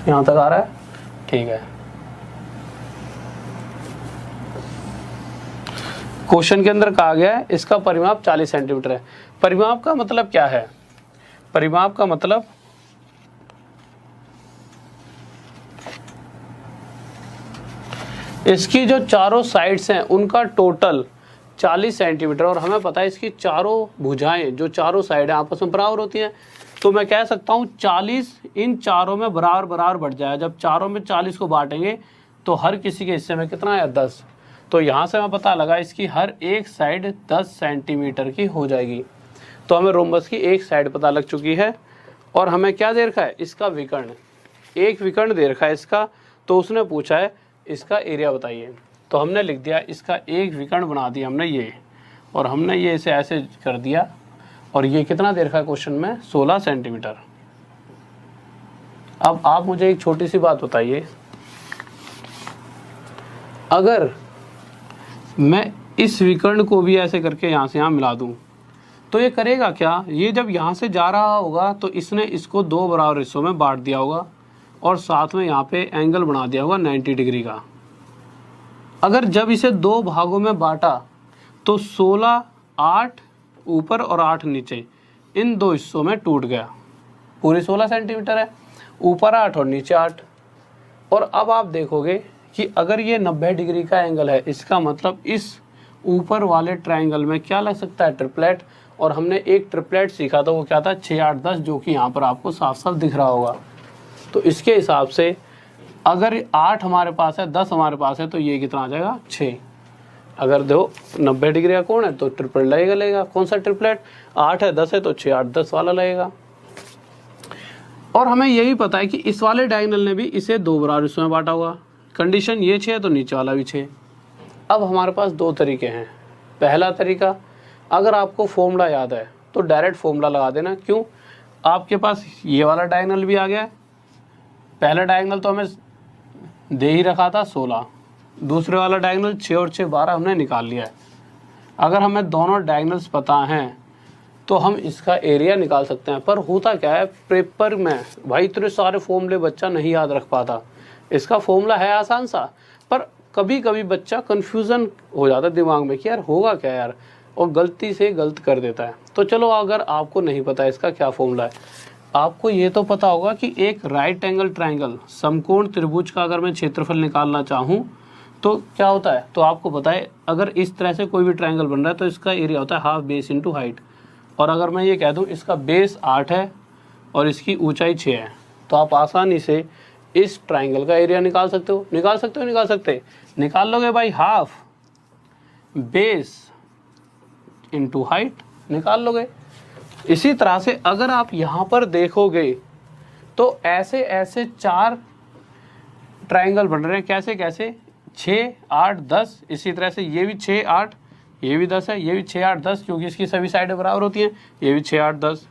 यहां तक आ रहा है? ठीक है। क्वेश्चन के अंदर कहा गया है इसका परिमाप 40 सेंटीमीटर है। परिमाप का मतलब क्या है? परिमाप का मतलब इसकी जो चारों साइड्स हैं उनका टोटल 40 सेंटीमीटर, और हमें पता है इसकी चारों भुजाएं जो चारों साइड हैं आपस में बराबर होती हैं। तो मैं कह सकता हूं 40 इन चारों में बराबर बराबर बढ़ जाएगा। जब चारों में 40 को बांटेंगे तो हर किसी के हिस्से में कितना है? 10। तो यहाँ से मैं पता लगा इसकी हर एक साइड 10 सेंटीमीटर की हो जाएगी। तो हमें रोम्बस की एक साइड पता लग चुकी है। और हमें क्या दे रखा है? इसका विकर्ण, एक विकर्ण दे रखा है इसका। तो उसने पूछा है इसका एरिया बताइए। तो हमने लिख दिया इसका एक विकर्ण बना दिया हमने ये, और हमने ये इसे ऐसे कर दिया। और ये कितना दे रखा है क्वेश्चन में? 16 सेंटीमीटर। अब आप मुझे एक छोटी सी बात बताइए, अगर मैं इस विकर्ण को भी ऐसे करके यहाँ से यहाँ मिला दूँ तो ये करेगा क्या? ये जब यहाँ से जा रहा होगा तो इसने इसको 2 बराबर हिस्सों में बांट दिया होगा और साथ में यहाँ पे एंगल बना दिया होगा 90 डिग्री का। अगर जब इसे 2 भागों में बांटा तो 16, 8 ऊपर और 8 नीचे, इन 2 हिस्सों में टूट गया। पूरी 16 सेंटीमीटर है, ऊपर 8 और नीचे 8। और अब आप देखोगे कि अगर ये 90 डिग्री का एंगल है, इसका मतलब इस ऊपर वाले ट्रायंगल में क्या लग सकता है? ट्रिपलेट। और हमने एक ट्रिपलेट सीखा था, वो क्या था? 6, 8, 10, जो कि यहाँ पर आपको साफ साफ दिख रहा होगा। तो इसके हिसाब से अगर 8 हमारे पास है, 10 हमारे पास है, तो ये कितना आ जाएगा? 6। अगर देखो 90 डिग्री का कोण है तो ट्रिपलेट लगेगा। कौन सा ट्रिपलेट? 8 है, 10 है, तो 6, 8, 10 वाला लगेगा। और हमें यही पता है कि इस वाले डायगोनल ने भी इसे 2 बराबर हिस्सों में बांटा हुआ। कंडीशन ये 6 है तो नीचे वाला भी 6। अब हमारे पास 2 तरीके हैं। पहला तरीका, अगर आपको फॉर्मूला याद है तो डायरेक्ट फॉर्मूला लगा देना। क्यों? आपके पास ये वाला डायगोनल भी आ गया है। पहला डायगोनल तो हमें दे ही रखा था 16, दूसरे वाला डायगोनल 6 और 6 12 हमने निकाल लिया है। अगर हमें दोनों डायगोनल्स पता हैं तो हम इसका एरिया निकाल सकते हैं। पर होता क्या है पेपर में, भाई इतने सारे फॉर्मूले बच्चा नहीं याद रख पाता। इसका फॉर्मूला है आसान सा, पर कभी कभी बच्चा कंफ्यूजन हो जाता है दिमाग में कि यार होगा क्या यार, और गलती से गलत कर देता है। तो चलो, अगर आपको नहीं पता इसका क्या फॉर्मूला है, आपको ये तो पता होगा कि एक राइट एंगल ट्रायंगल समकोण त्रिभुज का अगर मैं क्षेत्रफल निकालना चाहूँ तो क्या होता है। तो आपको पता है अगर इस तरह से कोई भी ट्रायंगल बन रहा है तो इसका एरिया होता है हाफ बेस इंटू हाइट। और अगर मैं ये कह दूँ इसका बेस 8 है और इसकी ऊंचाई 6 है, तो आप आसानी से इस ट्रायंगल का एरिया निकाल सकते हो। निकाल सकते निकाल लोगे भाई, हाफ बेस इंटू हाइट निकाल लोगे। इसी तरह से अगर आप यहाँ पर देखोगे तो ऐसे ऐसे 4 ट्रायंगल बन रहे हैं। कैसे कैसे? 6, 8, 10। इसी तरह से ये भी 6, 8, ये भी 10 है, ये भी 6, 8, 10, क्योंकि इसकी सभी साइडें बराबर होती हैं। ये भी 6, 8, 10।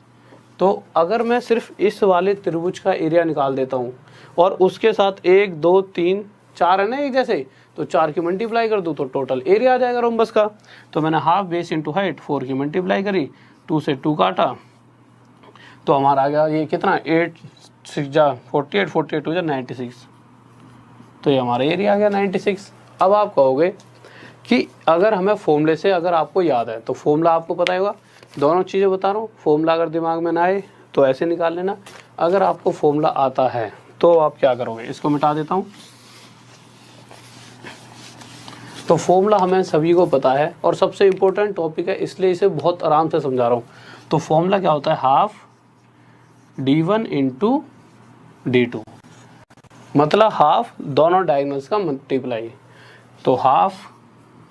तो अगर मैं सिर्फ इस वाले त्रिभुज का एरिया निकाल देता हूँ और उसके साथ 1, 2, 3, 4 है ना एक जैसे, तो 4 की मल्टीप्लाई कर दूँ तो टोटल एरिया आ जाएगा रोम्बस का। तो मैंने हाफ बेस इंटू हाइट 4 की मल्टीप्लाई करी 2 से 2 काटा तो हमारा आ गया ये कितना 8 6 जा 48 48 2 जा 96। तो ये हमारा एरिया आ गया 96। अब आप कहोगे कि अगर हमें फॉर्मूले से अगर आपको याद है तो फॉर्मूला आपको पता होगा, दोनों चीज़ें बता रहा हूँ। फॉर्मूला अगर दिमाग में ना आए तो ऐसे निकाल लेना, अगर आपको फॉर्मूला आता है तो आप क्या करोगे, इसको मिटा देता हूँ। तो फॉर्मूला हमें सभी को पता है और सबसे इम्पोर्टेंट टॉपिक है, इसलिए इसे बहुत आराम से समझा रहा हूँ। तो फॉर्मूला क्या होता है, हाफ d1 इंटू d2, मतलब हाफ दोनों डायगोनल्स का मल्टीप्लाई। तो हाफ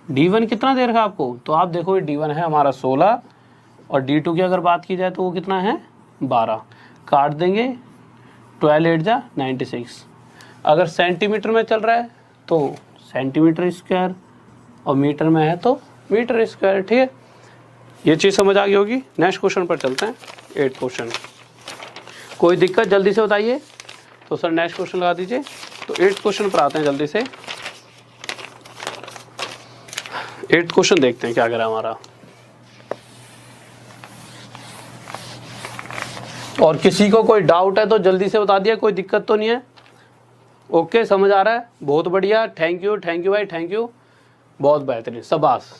d1 कितना दे रखा आपको, तो आप देखो d1 है हमारा 16 और d2 की अगर बात की जाए तो वो कितना है 12। काट देंगे 12 8 जा 96। अगर सेंटीमीटर में चल रहा है तो सेंटीमीटर स्क्वायर और मीटर में है तो मीटर स्क्वायर। ठीक है, ये चीज़ समझ आ गई होगी। नेक्स्ट क्वेश्चन पर चलते हैं, 8 क्वेश्चन। कोई दिक्कत जल्दी से बताइए। तो सर नेक्स्ट क्वेश्चन लगा दीजिए। तो 8 क्वेश्चन पर आते हैं जल्दी से। 8 क्वेश्चन देखते हैं क्या करा हमारा। और किसी को कोई डाउट है तो जल्दी से बता दिया, कोई दिक्कत तो नहीं है। ओके, समझ आ रहा है, बहुत बढ़िया, थैंक यू भाई, थैंक यू, बहुत बेहतरीन, शाबाश।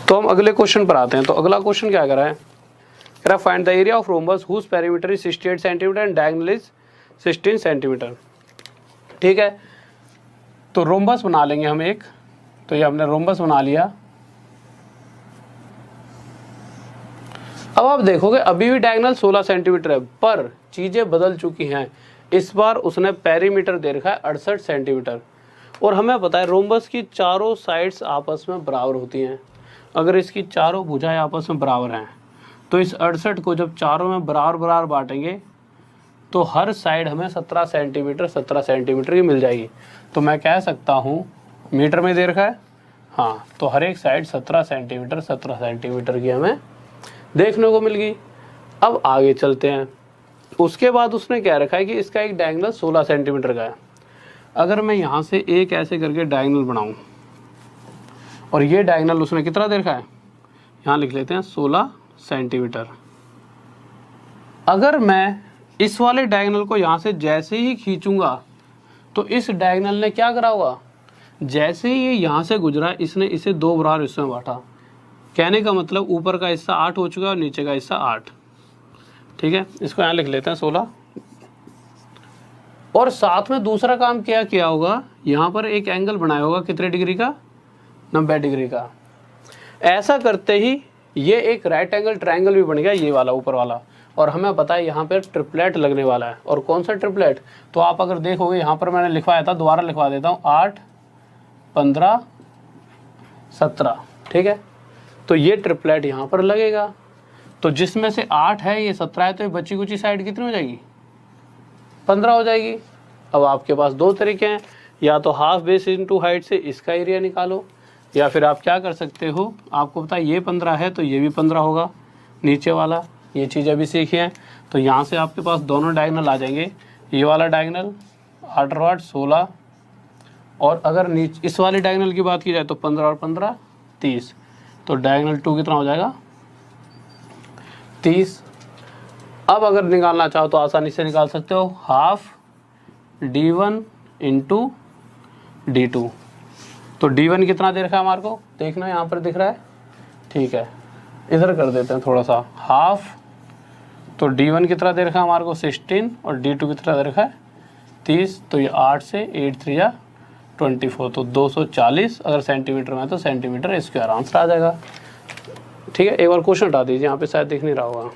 तो हम अगले क्वेश्चन पर आते हैं। तो अगला क्वेश्चन क्या कर रहा है, कह रहा find the area of rhombus whose perimeter is 68 centimetre and diagonal is 16 centimetre. ठीक है, तो रोम्बस बना लेंगे हम एक। तो ये हमने रोम्बस बना लिया। अब आप देखोगे अभी भी डायगोनल 16 सेंटीमीटर है, पर चीज़ें बदल चुकी हैं। इस बार उसने पेरीमीटर दे रखा है 68 सेंटीमीटर। और हमें पता है रोम्बस की चारों साइड्स आपस में बराबर होती हैं। अगर इसकी चारों भुजाएं आपस में बराबर हैं तो इस 68 को जब चारों में बराबर बराबर बांटेंगे तो हर साइड हमें 17 सेंटीमीटर की मिल जाएगी। तो मैं कह सकता हूँ, मीटर में दे रखा है, हाँ, तो हर एक साइड 17 सेंटीमीटर की हमें देखने को मिल गई। अब आगे चलते हैं। उसके बाद उसने क्या रखा है कि इसका एक डायगोनल 16 सेंटीमीटर का है। अगर मैं यहाँ से एक ऐसे करके डायगोनल बनाऊँ और ये डायगोनल उसने कितना दे रखा है, यहाँ लिख लेते हैं 16 सेंटीमीटर। अगर मैं इस वाले डायगोनल को यहाँ से जैसे ही खींचूंगा तो इस डायगोनल ने क्या करा होगा, जैसे ही ये यहाँ से गुजरा इसने इसे 2 बराबर हिस्सों में बांटा। कहने का मतलब ऊपर का हिस्सा 8 हो चुका है और नीचे का हिस्सा 8। ठीक है, इसको यहाँ लिख लेते हैं 16। और साथ में दूसरा काम क्या किया होगा, यहाँ पर एक एंगल बनाया होगा कितने डिग्री का, 90 डिग्री का। ऐसा करते ही ये एक राइट एंगल ट्रायंगल भी बन गया, ये वाला ऊपर वाला। और हमें पता है यहाँ पर ट्रिपलेट लगने वाला है। और कौन सा ट्रिपलेट, तो आप अगर देखोगे यहाँ पर मैंने लिखवाया था, दोबारा लिखवा देता हूँ, 8 15 17। ठीक है, तो ये ट्रिपलेट यहाँ पर लगेगा। तो जिसमें से 8 है, ये 17 है, तो ये बची कुची साइड कितनी हो जाएगी, 15 हो जाएगी। अब आपके पास 2 तरीके हैं, या तो हाफ बेस इंटू हाइट से इसका एरिया निकालो, या फिर आप क्या कर सकते हो, आपको पता है ये 15 है तो ये भी 15 होगा नीचे वाला। ये चीज़ अभी सीखी है। तो यहाँ से आपके पास दोनों डायगोनल आ जाएंगे। ये वाला डायगोनल 8 और 8 16, और अगर नीचे इस वाले डायगोनल की बात की जाए तो 15 और 15 30। तो डायगोनल 2 कितना हो जाएगा, 30। अब अगर निकालना चाहो तो आसानी से निकाल सकते हो, हाफ d1 इंटू d2। तो d1 कितना दे रखा है हमारे को, देखना यहाँ पर दिख रहा है, ठीक है, इधर कर देते हैं थोड़ा सा, हाफ। तो d1 कितना दे रखा है हमारे को 16 और d2 कितना दे रखा है 30। तो ये 8 से 8 3 या 24, तो 240 अगर सेंटीमीटर में है तो सेंटीमीटर स्क्वायर आंसर आ जाएगा। ठीक है, एक बार क्वेश्चन हटा दीजिए, यहाँ पे शायद दिख नहीं रहा होगा।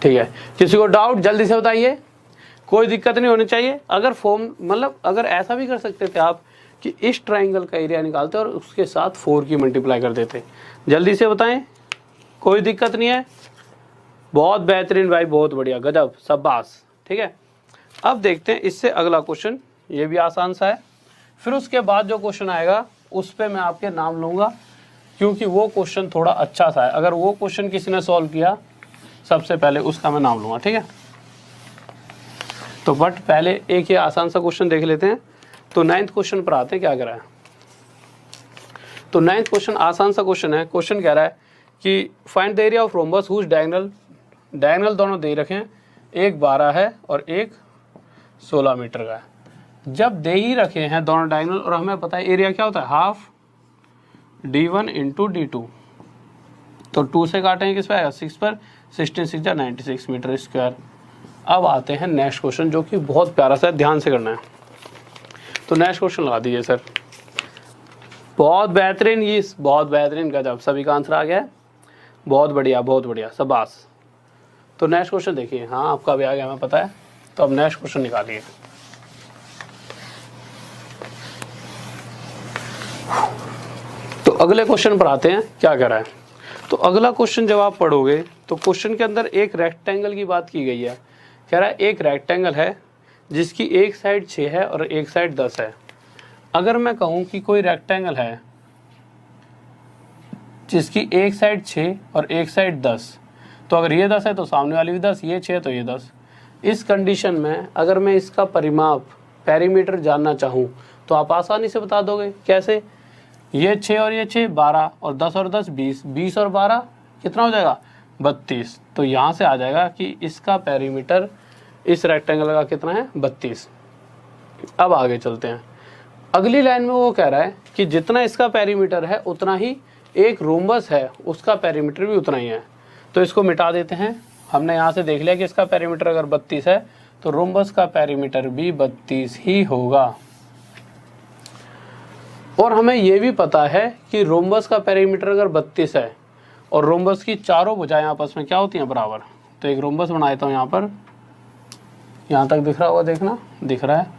ठीक है, किसी को डाउट जल्दी से बताइए, कोई दिक्कत नहीं होनी चाहिए। अगर फॉर्म मतलब अगर ऐसा भी कर सकते थे आप कि इस ट्राइंगल का एरिया निकालते और उसके साथ 4 की मल्टीप्लाई कर देते। जल्दी से बताएं, कोई दिक्कत नहीं है। बहुत बेहतरीन भाई, बहुत बढ़िया, गजब, शाबाश। ठीक है, अब देखते हैं इससे अगला क्वेश्चन, ये भी आसान सा है। फिर उसके बाद जो क्वेश्चन आएगा उस पर मैं आपके नाम लूँगा, क्योंकि वो क्वेश्चन थोड़ा अच्छा सा है। अगर वो क्वेश्चन किसी ने सॉल्व किया सबसे पहले उसका मैं नाम लूँगा। ठीक है, तो बट पहले एक ये आसान सा क्वेश्चन देख लेते हैं। तो 9th क्वेश्चन पर आते हैं, क्या कह रहा है। तो 9th क्वेश्चन आसान सा क्वेश्चन है। क्वेश्चन कह रहा है कि find the area of rhombus whose diagonal दोनों दे रखे हैं, एक 12 है और एक 16 मीटर का है। जब दे ही रखे हैं दोनों डायगोनल और हमें पता है एरिया क्या होता है, हाफ d1 इंटू d2, तो 2 से काटेंगे किस पे आएगा, 6 पर, 16 6 96 मीटर स्क्वायर। अब आते हैं नेक्स्ट क्वेश्चन जो कि बहुत प्यारा सा है, ध्यान से करना है। तो नेक्स्ट क्वेश्चन लगा दीजिए सर। बहुत बेहतरीन, ये बहुत बेहतरीन गजब, सभी का आंसर आ गया है, बहुत बढ़िया शाबाश। तो नेक्स्ट क्वेश्चन देखिए, हाँ आपका भी आ गया हमें पता है। तो अब नेक्स्ट क्वेश्चन निकालिए। तो अगले क्वेश्चन पर आते हैं, क्या कह रहा है। तो अगला क्वेश्चन जब आप पढ़ोगे तो क्वेश्चन के अंदर एक रेक्टेंगल की बात की गई है। कह रहा है एक रेक्टेंगल है जिसकी एक साइड 6 है और एक साइड 10 है। अगर मैं कहूँ कि कोई रेक्टेंगल है जिसकी एक साइड 6 और एक साइड 10, तो अगर ये 10 है तो सामने वाली भी 10, ये 6 तो ये 10। इस कंडीशन में अगर मैं इसका परिमाप पेरीमीटर जानना चाहूँ तो आप आसानी से बता दोगे। कैसे, ये 6 और ये 6 12 और 10 और 10 20, 20 और 12 कितना हो जाएगा, 32। तो यहाँ से आ जाएगा कि इसका पेरीमीटर इस रेक्टेंगल का कितना है, 32। अब आगे चलते हैं। अगली लाइन में वो कह रहा है कि जितना इसका पेरीमीटर है उतना ही एक रोम्बस है उसका पेरीमीटर भी उतना ही है। तो इसको मिटा देते हैं। हमने यहाँ से देख लिया कि इसका पेरीमीटर अगर 32 है तो रोम्बस का पेरीमीटर भी 32 ही होगा। और हमें ये भी पता है कि रोम्बस का पेरीमीटर अगर 32 है और रोम्बस की चारों भुजाएं आपस में क्या होती हैं, बराबर। तो एक रोम्बस बना देता हूँ यहाँ पर, यहाँ तक दिख रहा होगा, देखना दिख रहा है,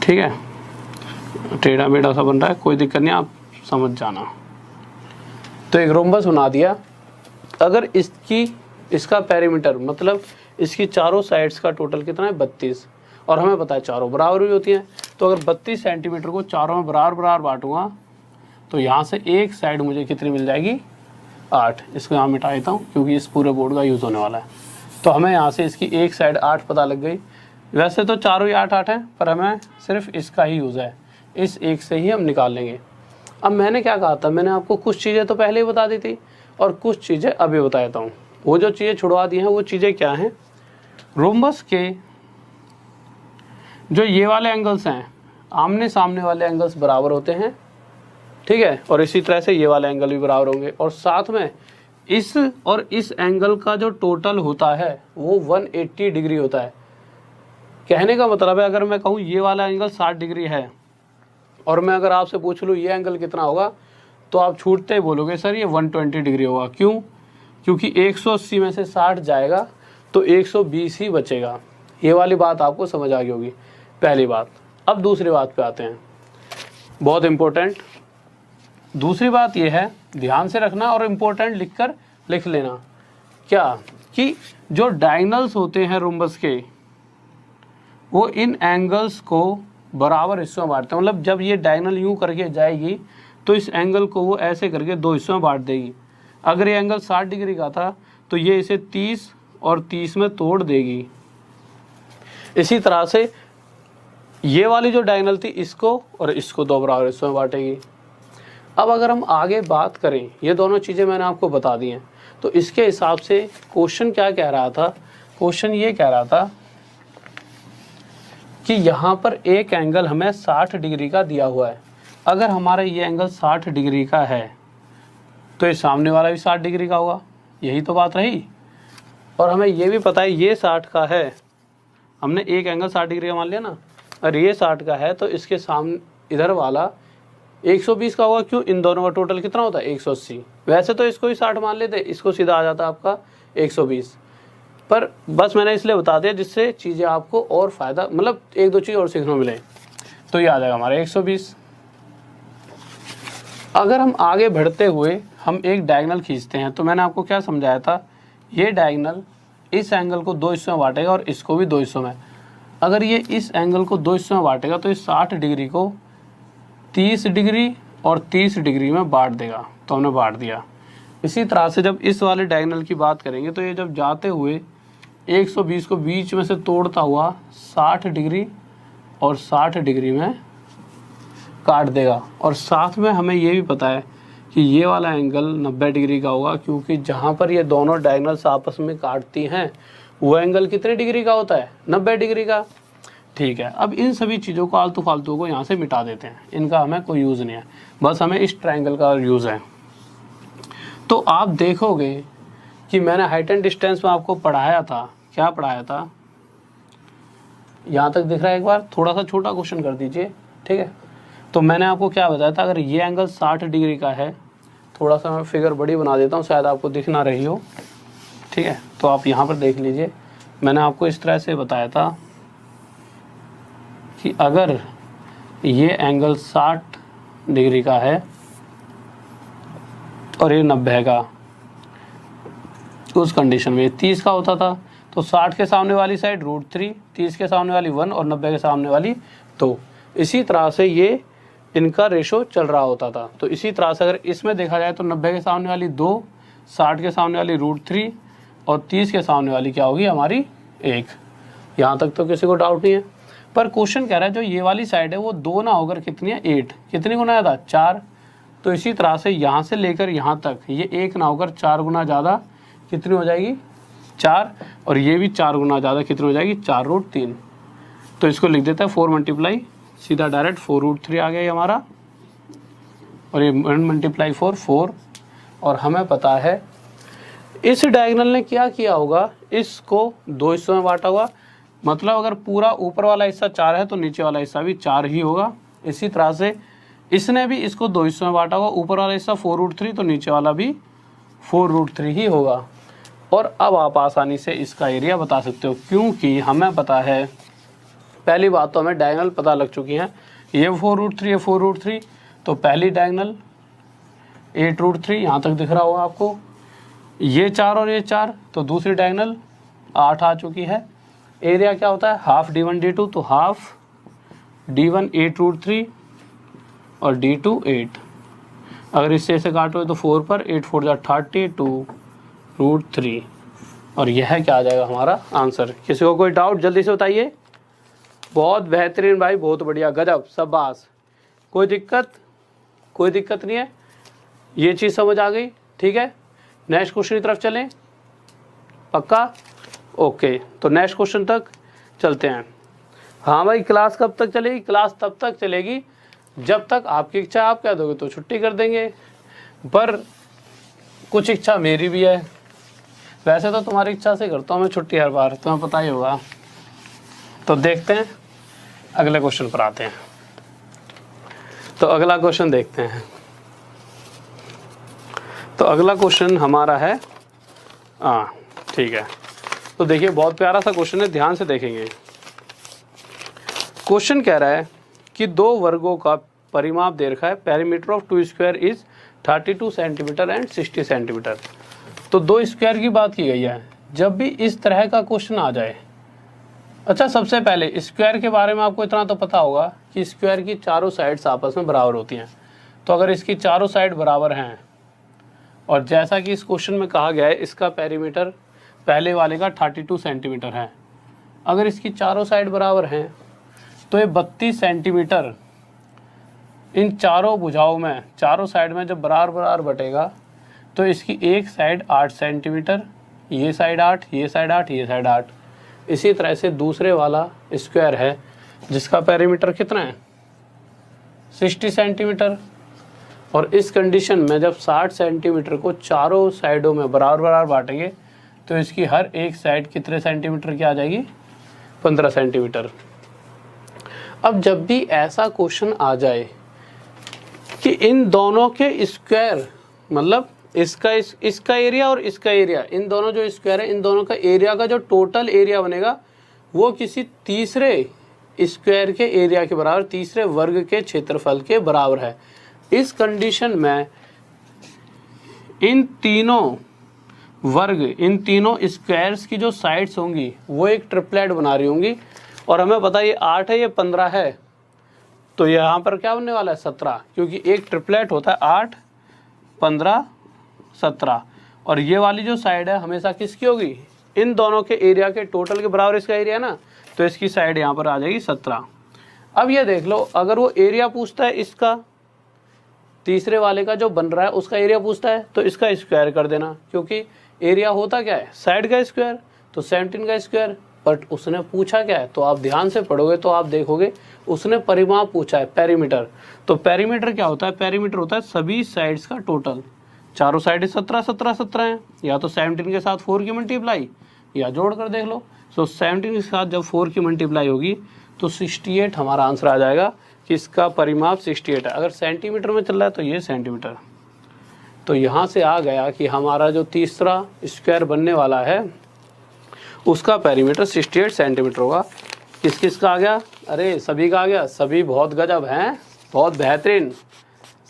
ठीक है, टेढ़ा मेढ़ा सा बन रहा है, कोई दिक्कत नहीं, आप समझ जाना। तो एक रोम्बस बना दिया। अगर इसका पेरीमीटर मतलब इसकी चारों साइड्स का टोटल कितना है, 32, और हमें पता है चारों बराबर भी होती हैं। तो अगर 32 सेंटीमीटर को चारों में बराबर बांटूंगा तो यहाँ से एक साइड मुझे कितनी मिल जाएगी, 8। इसको यहाँ मिटा देता हूँ क्योंकि इस पूरे बोर्ड का यूज़ होने वाला है। तो हमें यहाँ से इसकी एक साइड 8 पता लग गई। वैसे तो चारों ही 8 हैं, पर हमें सिर्फ इसका ही यूज़ है, इस एक से ही हम निकाल लेंगे। अब मैंने क्या कहा था, मैंने आपको कुछ चीज़ें तो पहले ही बता दी थी और कुछ चीज़ें अभी बता देता हूँ। वो जो चीज़ें छुड़वा दी हैं वो चीज़ें क्या हैं, रोम्बस के जो ये वाले एंगल्स हैं, आमने सामने वाले एंगल्स बराबर होते हैं, ठीक है, और इसी तरह से ये वाले एंगल भी बराबर होंगे। और साथ में इस और इस एंगल का जो टोटल होता है वो 180 डिग्री होता है। कहने का मतलब है, अगर मैं कहूँ ये वाला एंगल 60 डिग्री है और मैं अगर आपसे पूछ लूँ ये एंगल कितना होगा, तो आप छूटते ही बोलोगे सर ये 120 डिग्री होगा। क्यों, क्योंकि 180 में से 60 जाएगा तो 120 ही बचेगा। ये वाली बात आपको समझ आ गई होगी, पहली बात। अब दूसरी बात पे आते हैं, बहुत इम्पोर्टेंट। दूसरी बात ये है, ध्यान से रखना और इम्पोर्टेंट लिख लेना, क्या कि जो डायगोनल्स होते हैं रोम्बस के, वो इन एंगल्स को बराबर हिस्सों में बांटते हैं। मतलब जब ये डायगोनल यूं करके जाएगी तो इस एंगल को वो ऐसे करके 2 हिस्सों में बांट देगी। अगर ये एंगल 60 डिग्री का था तो ये इसे 30 और 30 में तोड़ देगी। इसी तरह से ये वाली जो डायगोनल थी इसको और इसको 2 बराबर हिस्सों में बांटेगी। अब अगर हम आगे बात करें, ये दोनों चीज़ें मैंने आपको बता दी हैं, तो इसके हिसाब से क्वेश्चन क्या कह रहा था, क्वेश्चन ये कह रहा था कि यहाँ पर एक एंगल हमें 60 डिग्री का दिया हुआ है। अगर हमारा ये एंगल 60 डिग्री का है तो ये सामने वाला भी 60 डिग्री का होगा, यही तो बात रही। और हमें ये भी पता है ये 60 का है, हमने एक एंगल 60 डिग्री का मान लिया ना, और ये 60 का है तो इसके सामने इधर वाला 120 का होगा। क्यों, इन दोनों का टोटल कितना होता है, 180। वैसे तो इसको ही 60 मान लेते, इसको सीधा आ जाता आपका 120, पर बस मैंने इसलिए बता दिया जिससे चीज़ें आपको और फ़ायदा, मतलब 1-2 चीज़ और सीखने मिले। तो ये आ जाएगा हमारा 120। अगर हम आगे बढ़ते हुए हम एक डायगोनल खींचते हैं, तो मैंने आपको क्या समझाया था, ये डायगोनल इस एंगल को 2 हिस्सों में बांटेगा और इसको भी 2 हिस्सों में। अगर ये इस एंगल को 2 हिस्सों में बांटेगा तो इस 60 डिग्री को 30 डिग्री और 30 डिग्री में बांट देगा। तो हमने बांट दिया। इसी तरह से जब इस वाले डायगोनल की बात करेंगे तो ये जब जाते हुए 120 को बीच में से तोड़ता हुआ 60 डिग्री और 60 डिग्री में काट देगा। और साथ में हमें ये भी पता है कि ये वाला एंगल 90 डिग्री का होगा, क्योंकि जहाँ पर ये दोनों डायगोनल्स आपस में काटती हैं वो एंगल कितने डिग्री का होता है, 90 डिग्री का। ठीक है, अब इन सभी चीज़ों को आलतू फालतू को यहाँ से मिटा देते हैं, इनका हमें कोई यूज़ नहीं है, बस हमें इस ट्रायंगल का यूज़ है। तो आप देखोगे कि मैंने हाइट एंड डिस्टेंस में आपको पढ़ाया था, क्या पढ़ाया था, यहाँ तक दिख रहा है, एक बार थोड़ा सा छोटा क्वेश्चन कर दीजिए। ठीक है, तो मैंने आपको क्या बताया था, अगर ये एंगल 60 डिग्री का है, थोड़ा सा मैं फिगर बड़ी बना देता हूँ, शायद आपको दिख ना रही हो। ठीक है, तो आप यहाँ पर देख लीजिए, मैंने आपको इस तरह से बताया था कि अगर ये एंगल 60 डिग्री का है और ये 90 का, उस कंडीशन में 30 का होता था, तो 60 के सामने वाली साइड √3, 30 के सामने वाली 1 और 90 के सामने वाली 2। इसी तरह से ये इनका रेशो चल रहा होता था। तो इसी तरह से अगर इसमें देखा जाए तो 90 के सामने वाली 2, 60 के सामने वाली √3 और 30 के सामने वाली क्या होगी हमारी 1। यहाँ तक तो किसी को डाउट नहीं है। पर क्वेश्चन कह रहा है जो ये वाली साइड है वो 2 ना होकर कितनी है, 8। कितनी गुना ज़्यादा, 4। तो इसी तरह से यहाँ से लेकर यहाँ तक ये 1 ना होकर 4 गुना ज़्यादा कितनी हो जाएगी, 4। और ये भी 4 गुना ज़्यादा कितनी हो जाएगी, 4√3। तो इसको लिख देता है 4 मल्टीप्लाई, सीधा डायरेक्ट 4√3 आ गया ये हमारा, और ये 1 मल्टीप्लाई 4। और हमें पता है इस डायगोनल ने क्या किया होगा, इसको 2 हिस्सों में बांटा होगा। मतलब अगर पूरा ऊपर वाला हिस्सा 4 है तो नीचे वाला हिस्सा भी 4 ही होगा। इसी तरह से इसने भी इसको 2 हिस्सों में बांटा होगा, ऊपर वाला हिस्सा 4√3 तो नीचे वाला भी 4√3 ही होगा। और अब आप आसानी से इसका एरिया बता सकते हो, क्योंकि हमें पता है, पहली बात तो हमें डायगोनल पता लग चुकी हैं, ये 4√3 ये 4√3, तो पहली डायगोनल 8√3 यहाँ तक दिख रहा होगा आपको, ये 4 और ये 4, तो दूसरी डायगोनल 8 आ चुकी है। एरिया क्या होता है, हाफ d1 d2, तो हाफ d1 8√3 और d2 8। अगर इससे ऐसे काटो तो 4 पर 8 4 जा 32√3, और यह क्या आ जाएगा हमारा आंसर। किसी को कोई डाउट जल्दी से बताइए। बहुत बेहतरीन भाई, बहुत बढ़िया, गजब, शाबाश। कोई दिक्कत, कोई दिक्कत नहीं है, ये चीज़ समझ आ गई। ठीक है, नेक्स्ट क्वेश्चन की तरफ चलें, पक्का, ओके। तो नेक्स्ट क्वेश्चन तक चलते हैं। हाँ भाई, क्लास कब तक चलेगी, क्लास तब तक चलेगी जब तक आपकी इच्छा, आप कह दोगे तो छुट्टी कर देंगे, पर कुछ इच्छा मेरी भी है। वैसे तो तुम्हारी इच्छा से करता हूँ मैं छुट्टी हर बार, तुम्हें पता ही होगा। तो देखते हैं, अगले क्वेश्चन पर आते हैं। तो अगला क्वेश्चन देखते हैं। तो अगला क्वेश्चन हमारा है, हाँ ठीक है, तो देखिए बहुत प्यारा सा क्वेश्चन है, ध्यान से देखेंगे। क्वेश्चन कह रहा है कि 2 वर्गों का परिमाप दे रखा है, perimeter of 2 square is 32 centimetre and 60 centimetre. तो 2 स्क्वायर की बात की गई है। जब भी इस तरह का क्वेश्चन आ जाए, अच्छा सबसे पहले स्क्वायर के बारे में आपको इतना तो पता होगा कि स्क्वायर की चारों साइड्स आपस में बराबर होती हैं। तो अगर इसकी चारों साइड बराबर हैं, और जैसा कि इस क्वेश्चन में कहा गया है इसका पेरीमीटर पहले वाले का 32 सेंटीमीटर है, अगर इसकी चारों साइड बराबर हैं तो ये 32 सेंटीमीटर इन चारों भुजाओं में, चारों साइड में जब बराबर बराबर बटेगा तो इसकी एक साइड 8 सेंटीमीटर, ये साइड 8, ये साइड 8, ये साइड 8। इसी तरह से दूसरे वाला स्क्वायर है जिसका पेरीमीटर कितना है, 60 सेंटीमीटर। और इस कंडीशन में जब 60 सेंटीमीटर को चारों साइडों में बराबर बराबर बांटेंगे तो इसकी हर एक साइड कितने सेंटीमीटर की आ जाएगी, 15 सेंटीमीटर। अब जब भी ऐसा क्वेश्चन आ जाए कि इन दोनों के स्क्वायर, मतलब इसका एरिया और इसका एरिया, इन दोनों जो स्क्वायर है इन दोनों का एरिया का जो टोटल एरिया बनेगा वो किसी तीसरे स्क्वायर के एरिया के बराबर, तीसरे वर्ग के क्षेत्रफल के बराबर है। इस कंडीशन में इन तीनों वर्ग, इन तीनों स्क्वायर्स की जो साइड्स होंगी वो एक ट्रिपलेट बना रही होंगी। और हमें पता है ये 8 है, ये 15 है, तो यहाँ पर क्या बनने वाला है, 17, क्योंकि एक ट्रिपलेट होता है 8, 15, 17। और ये वाली जो साइड है हमेशा किसकी होगी, इन दोनों के एरिया के टोटल के बराबर इसका एरिया ना, तो इसकी साइड यहाँ पर आ जाएगी 17। अब ये देख लो, अगर वो एरिया पूछता है इसका, तीसरे वाले का जो बन रहा है उसका एरिया पूछता है, तो इसका स्क्वायर कर देना, क्योंकि एरिया होता क्या है, साइड का स्क्वायर, तो 17 का स्क्वायर। बट उसने पूछा क्या है, तो आप ध्यान से पढ़ोगे तो आप देखोगे उसने परिमाप पूछा है, पेरीमीटर। तो पेरीमीटर क्या होता है, पेरीमीटर होता है सभी साइड्स का टोटल। चारों साइड 17 17 17 है, या तो 17 के साथ 4 की मल्टीप्लाई, या जोड़ कर देख लो। सो 17 के साथ जब 4 की मल्टीप्लाई होगी तो 68 हमारा आंसर आ जाएगा कि इसका परिमाप 68 है। अगर सेंटीमीटर में चल रहा है तो ये सेंटीमीटर। तो यहाँ से आ गया कि हमारा जो तीसरा स्क्वायर बनने वाला है उसका पेरीमीटर 68 सेंटीमीटर होगा। किस किस का आ गया, अरे सभी का आ गया, सभी बहुत गजब हैं, बहुत बेहतरीन,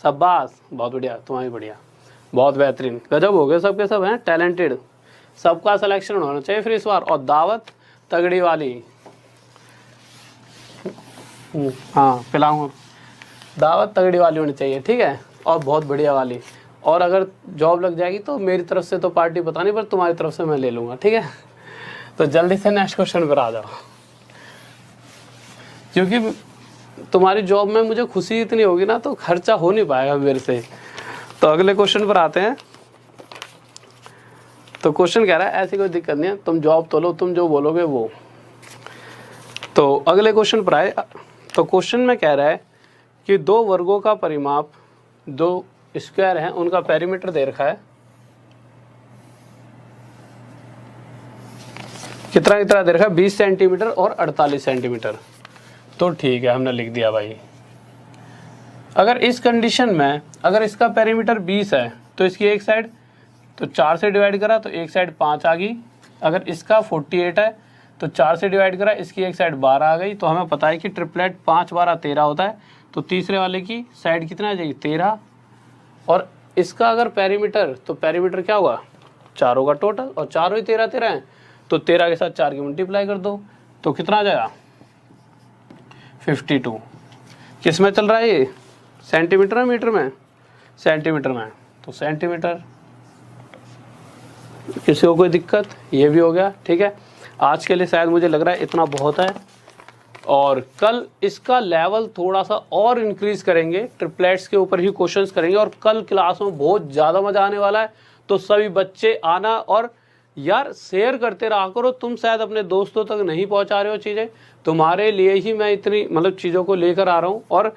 शाबाश, बहुत बढ़िया, तुम्हारी बढ़िया, बहुत बेहतरीन, गजब हो गए सबके सब हैं, टैलेंटेड। सबका सिलेक्शन होना चाहिए फिर इस बार। और दावत तगड़ी वाली, हाँ पिलाऊंगा, दावत तगड़ी वाली होनी चाहिए, ठीक है, और बहुत बढ़िया वाली। और अगर जॉब लग जाएगी तो मेरी तरफ से तो पार्टी पता नहीं, पर तुम्हारी तरफ से मैं ले लूँगा, ठीक है। तो जल्दी से नेक्स्ट क्वेश्चन पर आ जाओ, क्योंकि तुम्हारी जॉब में मुझे खुशी इतनी होगी ना तो खर्चा हो नहीं पाएगा मेरे से। तो अगले क्वेश्चन पर आते हैं। तो क्वेश्चन कह रहा है, ऐसी कोई दिक्कत नहीं है, तुम जॉब तो लो, तुम जो बोलोगे वो। तो अगले क्वेश्चन पर आए। तो क्वेश्चन में कह रहा है कि दो वर्गों का परिमाप, दो स्क्वायर हैं उनका पेरीमीटर दे रखा है, कितना कितना दे रखा है, 20 सेंटीमीटर और 48 सेंटीमीटर। तो ठीक है, हमने लिख दिया भाई। अगर इस कंडीशन में अगर इसका पेरीमीटर 20 है तो इसकी एक साइड तो 4 से डिवाइड करा तो एक साइड 5 आ गई। अगर इसका 48 है तो 4 से डिवाइड करा, इसकी एक साइड 12 आ गई। तो हमें पता है कि ट्रिपलेट 5 12 13 होता है, तो तीसरे वाले की साइड कितना आ जाएगी, 13। और इसका अगर पेरीमीटर, तो पेरीमीटर क्या होगा, चारों का टोटल, और चारों ही 13 13 हैं, तो 13 के साथ 4 की मल्टीप्लाई कर दो, तो कितना आ जाएगा, 52। किस में चल रहा है ये, सेंटीमीटर में, मीटर में, सेंटीमीटर में। तो सेंटीमीटर, किसी को कोई दिक्कत, ये भी हो गया, ठीक है। आज के लिए शायद मुझे लग रहा है इतना बहुत है, और कल इसका लेवल थोड़ा सा और इंक्रीज करेंगे, ट्रिपलेट्स के ऊपर ही क्वेश्चंस करेंगे, और कल क्लास में बहुत ज़्यादा मज़ा आने वाला है। तो सभी बच्चे आना, और यार शेयर करते रहा करो। तुम शायद अपने दोस्तों तक नहीं पहुंचा रहे हो चीज़ें, तुम्हारे लिए ही मैं इतनी मतलब चीज़ों को लेकर आ रहा हूँ। और